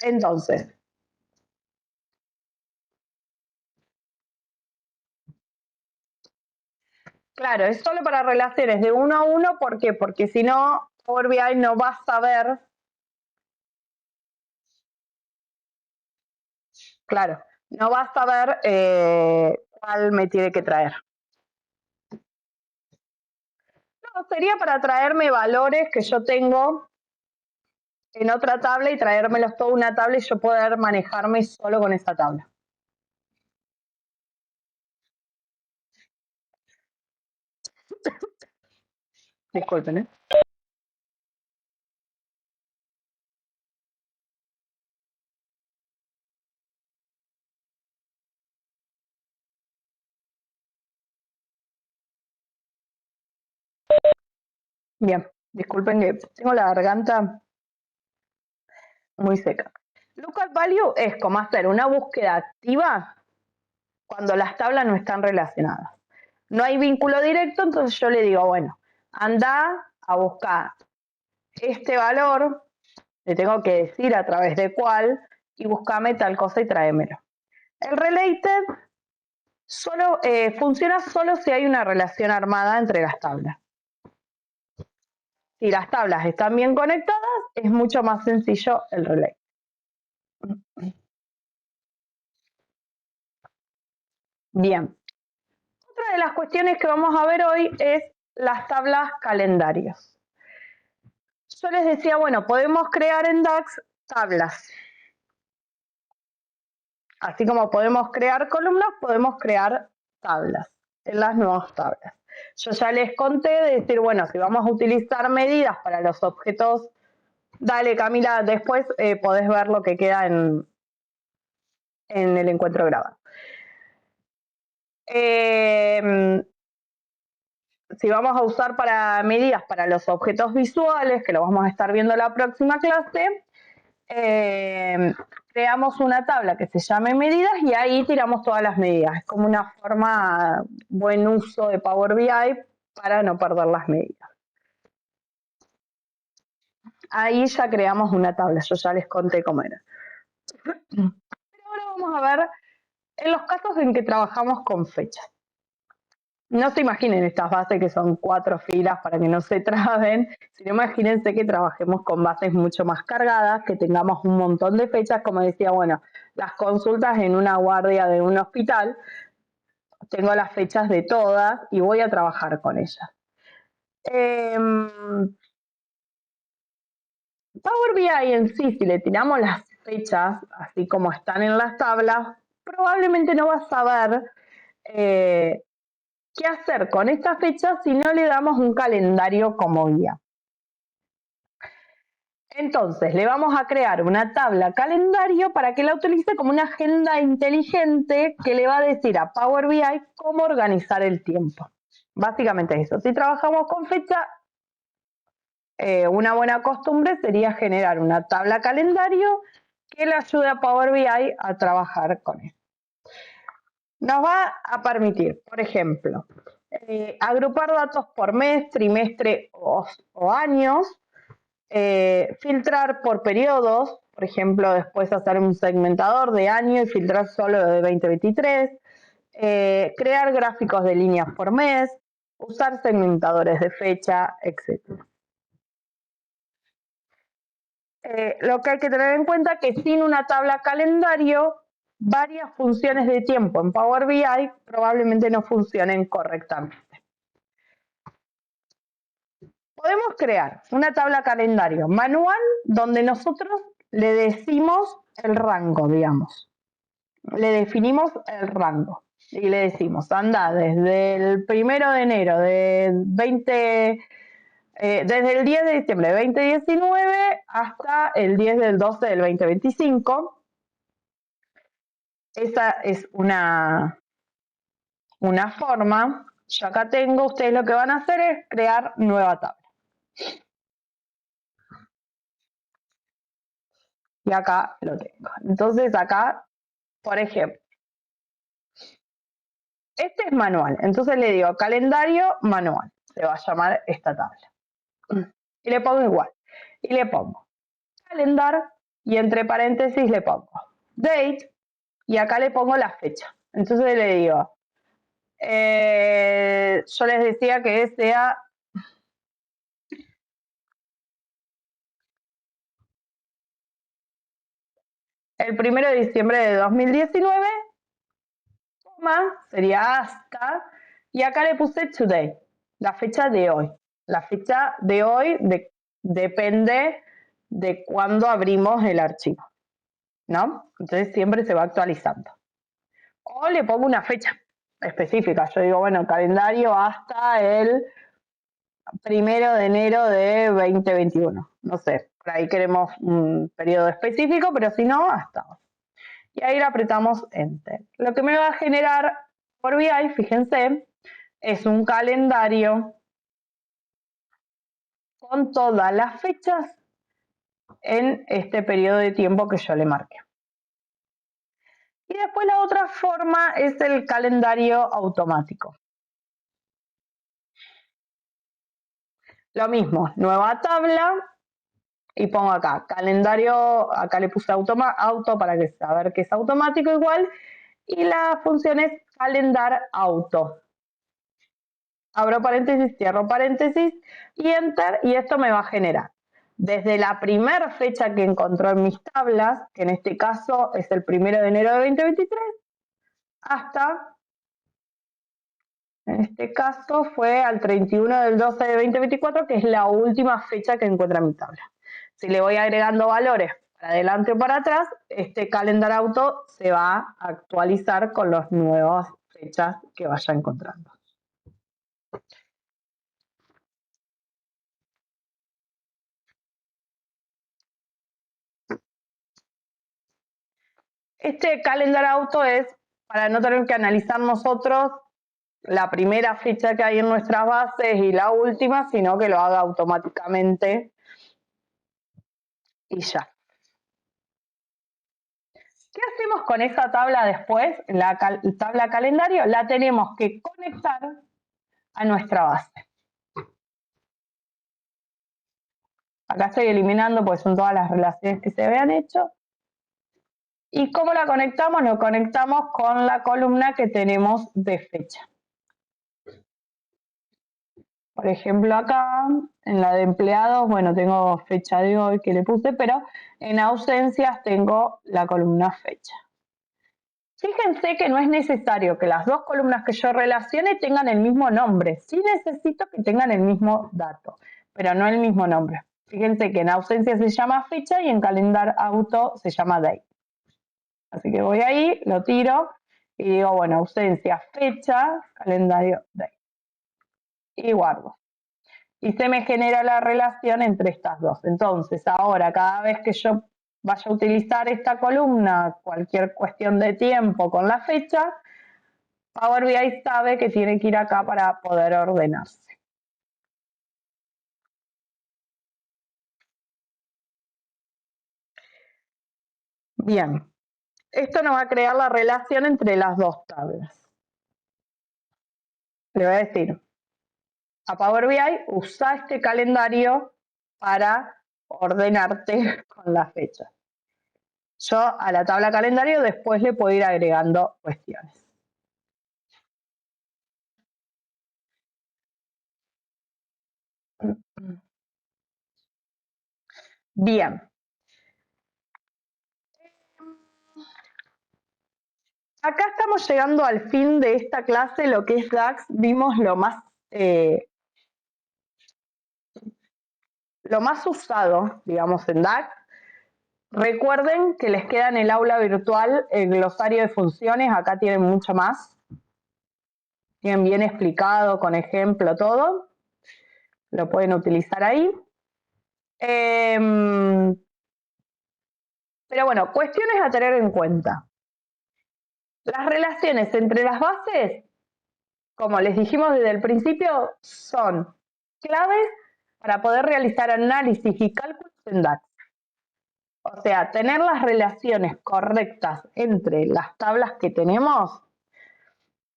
Entonces, claro, es solo para relaciones de uno a uno, ¿por qué? Porque si no, Power BI no va a saber, claro, no va a saber cuál me tiene que traer. No, sería para traerme valores que yo tengo en otra tabla y traérmelos toda una tabla y yo poder manejarme solo con esa tabla. Disculpen, ¿eh? Bien, disculpen que tengo la garganta muy seca. Lookup value es como hacer una búsqueda activa cuando las tablas no están relacionadas. No hay vínculo directo, entonces yo le digo, bueno, anda a buscar este valor, le tengo que decir a través de cuál, y buscame tal cosa y tráemelo. El related funciona solo si hay una relación armada entre las tablas. Si las tablas están bien conectadas, es mucho más sencillo el relay. Bien. Otra de las cuestiones que vamos a ver hoy es las tablas calendarios. Yo les decía, bueno, podemos crear en DAX tablas. Así como podemos crear columnas, podemos crear tablas en las nuevas tablas. Yo ya les conté de decir, bueno, si vamos a utilizar medidas para los objetos, dale Camila, después podés ver lo que queda en el encuentro grabado. Si vamos a usar para medidas para los objetos visuales, que lo vamos a estar viendo en la próxima clase, creamos una tabla que se llame medidas y ahí tiramos todas las medidas. Es como una forma, buen uso de Power BI para no perder las medidas. Ahí ya creamos una tabla, yo ya les conté cómo era. Pero ahora vamos a ver en los casos en que trabajamos con fechas. No se imaginen estas bases que son 4 filas para que no se traben, sino imagínense que trabajemos con bases mucho más cargadas, que tengamos un montón de fechas, como decía, bueno, las consultas en una guardia de un hospital, tengo las fechas de todas y voy a trabajar con ellas. Power BI en sí, si le tiramos las fechas, así como están en las tablas, probablemente no va a saber qué hacer con estas fechas si no le damos un calendario como guía. Entonces, le vamos a crear una tabla calendario para que la utilice como una agenda inteligente que le va a decir a Power BI cómo organizar el tiempo. Básicamente eso. Si trabajamos con fecha, una buena costumbre sería generar una tabla calendario que le ayude a Power BI a trabajar con eso. Nos va a permitir, por ejemplo, agrupar datos por mes, trimestre o años, filtrar por periodos, por ejemplo, después hacer un segmentador de año y filtrar solo de 2023, crear gráficos de líneas por mes, usar segmentadores de fecha, etc. Lo que hay que tener en cuenta es que sin una tabla calendario, varias funciones de tiempo en Power BI probablemente no funcionen correctamente. Podemos crear una tabla calendario manual donde nosotros le decimos el rango, digamos. Le definimos el rango y le decimos, anda desde el 1 de enero de desde el 10 de diciembre de 2019 hasta el 10 del 12 del 2025. Esa es una forma. Yo acá tengo, ustedes lo que van a hacer es crear nueva tabla. Y acá lo tengo. Entonces acá, por ejemplo, este es manual. Entonces le digo calendario manual. Se va a llamar esta tabla. Y le pongo igual. Y le pongo calendar y entre paréntesis le pongo date y acá le pongo la fecha. Entonces le digo, yo les decía que sea el 1 de diciembre de 2019, sería hasta, y acá le puse today, la fecha de hoy. La fecha de hoy depende de cuándo abrimos el archivo, ¿no? Entonces siempre se va actualizando. O le pongo una fecha específica. Yo digo, bueno, calendario hasta el 1 de enero de 2021. No sé, por ahí queremos un periodo específico, pero si no, hasta hoy. Y ahí le apretamos Enter. Lo que me va a generar por BI, fíjense, es un calendario con todas las fechas en este periodo de tiempo que yo le marqué. Y después la otra forma es el calendario automático. Lo mismo, nueva tabla y pongo acá calendario, acá le puse auto para que saber que es automático igual, y la función es calendar auto. Abro paréntesis, cierro paréntesis y enter, y esto me va a generar desde la primera fecha que encontró en mis tablas, que en este caso es el 1 de enero de 2023, hasta, en este caso fue al 31 del 12 de 2024, que es la última fecha que encuentra en mi tabla. Si le voy agregando valores para adelante o para atrás, este calendar auto se va a actualizar con las nuevas fechas que vaya encontrando. Este calendar auto es para no tener que analizar nosotros la primera fecha que hay en nuestras bases y la última, sino que lo haga automáticamente y ya. ¿Qué hacemos con esa tabla después? La tabla calendario la tenemos que conectar a nuestra base. Acá estoy eliminando porque son todas las relaciones que se habían hecho. ¿Y cómo la conectamos? Lo conectamos con la columna que tenemos de fecha. Por ejemplo, acá en la de empleados, bueno, tengo fecha de hoy que le puse, pero en ausencias tengo la columna fecha. Fíjense que no es necesario que las dos columnas que yo relacione tengan el mismo nombre. Sí necesito que tengan el mismo dato, pero no el mismo nombre. Fíjense que en ausencia se llama fecha y en calendar auto se llama date. Así que voy ahí, lo tiro y digo, bueno, ausencia, fecha, calendario, date. Y guardo. Y se me genera la relación entre estas dos. Entonces, ahora, cada vez que yo vaya a utilizar esta columna, cualquier cuestión de tiempo con la fecha, Power BI sabe que tiene que ir acá para poder ordenarse. Bien, esto nos va a crear la relación entre las dos tablas. Le voy a decir a Power BI, usa este calendario para ordenarte con la fecha. Yo a la tabla calendario después le puedo ir agregando cuestiones. Bien. Acá estamos llegando al fin de esta clase, lo que es DAX. Vimos lo más usado, digamos, en DAX. Recuerden que les queda en el aula virtual el glosario de funciones. Acá tienen mucho más. Tienen bien explicado, con ejemplo, todo. Lo pueden utilizar ahí. Pero bueno, cuestiones a tener en cuenta. Las relaciones entre las bases, como les dijimos desde el principio, son claves para poder realizar análisis y cálculos en DAX. O sea, tener las relaciones correctas entre las tablas que tenemos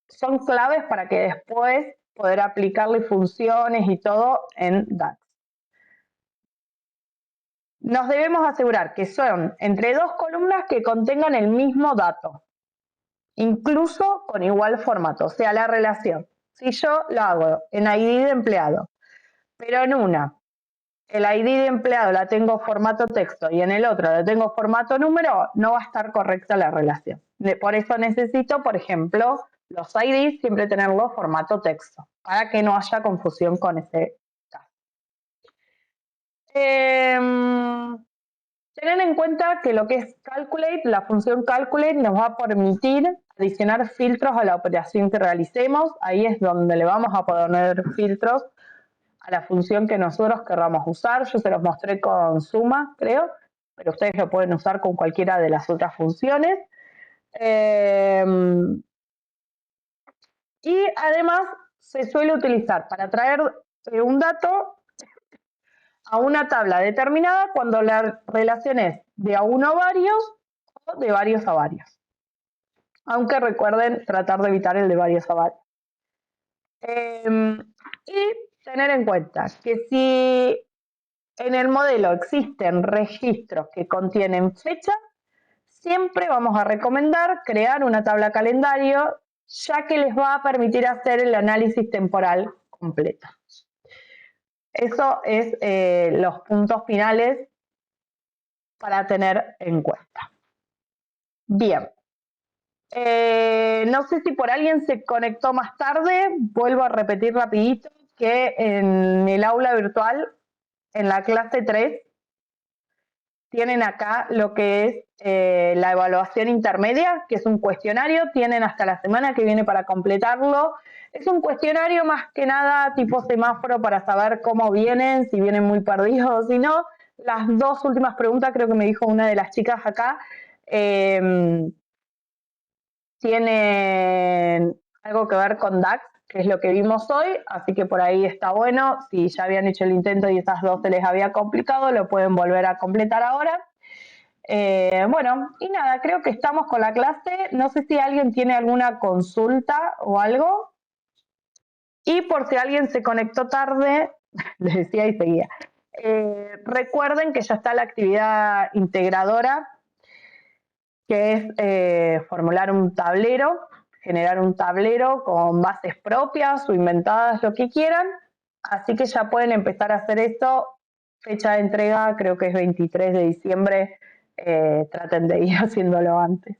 son claves para que después poder aplicarle funciones y todo en DAX. Nos debemos asegurar que son entre dos columnas que contengan el mismo dato, incluso con igual formato, o sea, la relación. Si yo lo hago en ID de empleado, pero en una el ID de empleado la tengo formato texto y en el otro la tengo formato número, no va a estar correcta la relación. Por eso necesito, por ejemplo, los IDs siempre tenerlos formato texto, para que no haya confusión con ese caso. Tener en cuenta que lo que es calculate, la función calculate nos va a permitir adicionar filtros a la operación que realicemos. Ahí es donde le vamos a poner filtros a la función que nosotros querramos usar. Yo se los mostré con suma, creo, pero ustedes lo pueden usar con cualquiera de las otras funciones. Y además se suele utilizar para traer un dato a una tabla determinada cuando la relación es de a uno a varios o de varios a varios. Aunque recuerden tratar de evitar el de varios a varios. Y tener en cuenta que si en el modelo existen registros que contienen fecha, siempre vamos a recomendar crear una tabla calendario, ya que les va a permitir hacer el análisis temporal completo. Eso es los puntos finales para tener en cuenta. Bien. No sé si por alguien se conectó más tarde, vuelvo a repetir rapidito que en el aula virtual, en la clase 3, tienen acá lo que es la evaluación intermedia, que es un cuestionario, tienen hasta la semana que viene para completarlo. Es un cuestionario más que nada tipo semáforo para saber cómo vienen, si vienen muy perdidos o si no. Las dos últimas preguntas, creo que me dijo una de las chicas acá, tienen algo que ver con DAX, que es lo que vimos hoy, así que por ahí está bueno. Si ya habían hecho el intento y esas dos se les había complicado, lo pueden volver a completar ahora. Bueno, y nada, creo que estamos con la clase. No sé si alguien tiene alguna consulta o algo. Y por si alguien se conectó tarde, les decía y seguía. Recuerden que ya está la actividad integradora, que es formular un tablero, generar un tablero con bases propias o inventadas, lo que quieran. Así que ya pueden empezar a hacer esto. Fecha de entrega creo que es 23 de diciembre. Traten de ir haciéndolo antes.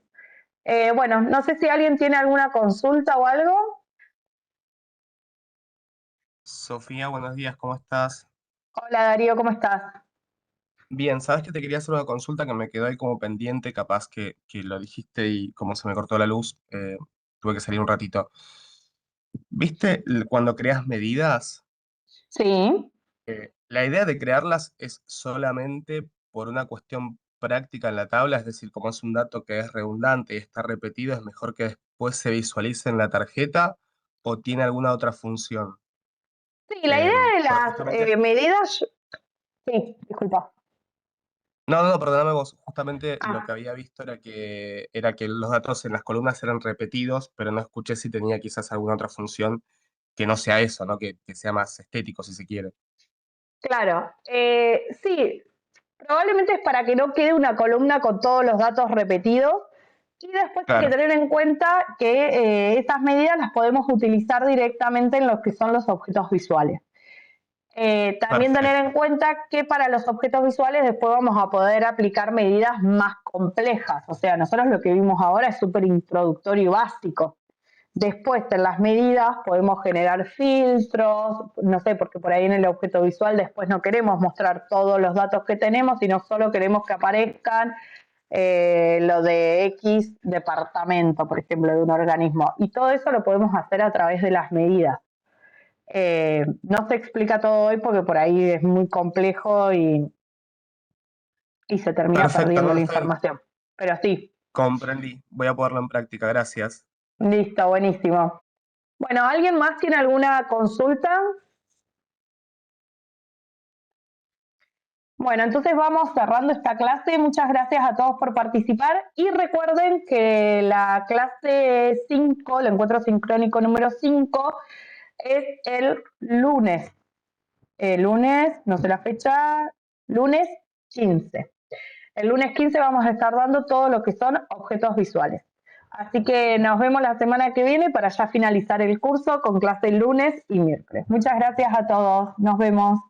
Bueno, no sé si alguien tiene alguna consulta o algo. Sofía, buenos días, ¿cómo estás? Hola Darío, ¿cómo estás? Bien, sabes que te quería hacer una consulta que me quedó ahí como pendiente, capaz que lo dijiste y como se me cortó la luz, tuve que salir un ratito. ¿Viste cuando creas medidas? Sí. La idea de crearlas es solamente por una cuestión práctica en la tabla, es decir, como es un dato que es redundante y está repetido, es mejor que después se visualice en la tarjeta o tiene alguna otra función. Sí, la idea de Para las justamente medidas... Sí, disculpa. No, perdóname vos. Justamente lo que Ah, había visto era que los datos en las columnas eran repetidos, pero no escuché si tenía quizás alguna otra función que no sea eso, ¿no? Que sea más estético, si se quiere. claro. Sí, probablemente es para que no quede una columna con todos los datos repetidos. Y después hay que Claro, tener en cuenta que estas medidas las podemos utilizar directamente en lo que son los objetos visuales. También tener en perfecto. cuenta que para los objetos visuales después vamos a poder aplicar medidas más complejas. O sea, nosotros lo que vimos ahora es súper introductorio y básico. Después, en las medidas, podemos generar filtros, no sé, porque por ahí en el objeto visual después no queremos mostrar todos los datos que tenemos, sino solo queremos que aparezcan lo de X departamento, por ejemplo, de un organismo. Y todo eso lo podemos hacer a través de las medidas. No se explica todo hoy porque por ahí es muy complejo y se termina Perfecto, perdiendo no, la está bien. información. Pero sí, Comprendí. Voy a ponerlo en práctica, gracias. listo, buenísimo. Bueno, ¿alguien más tiene alguna consulta? Bueno, entonces vamos cerrando esta clase. Muchas gracias a todos por participar y recuerden que la clase 5, el encuentro sincrónico número 5, es el lunes. El lunes, no sé la fecha, lunes 15. El lunes 15 vamos a estar dando todo lo que son objetos visuales. Así que nos vemos la semana que viene para ya finalizar el curso con clase lunes y miércoles. Muchas gracias a todos. Nos vemos.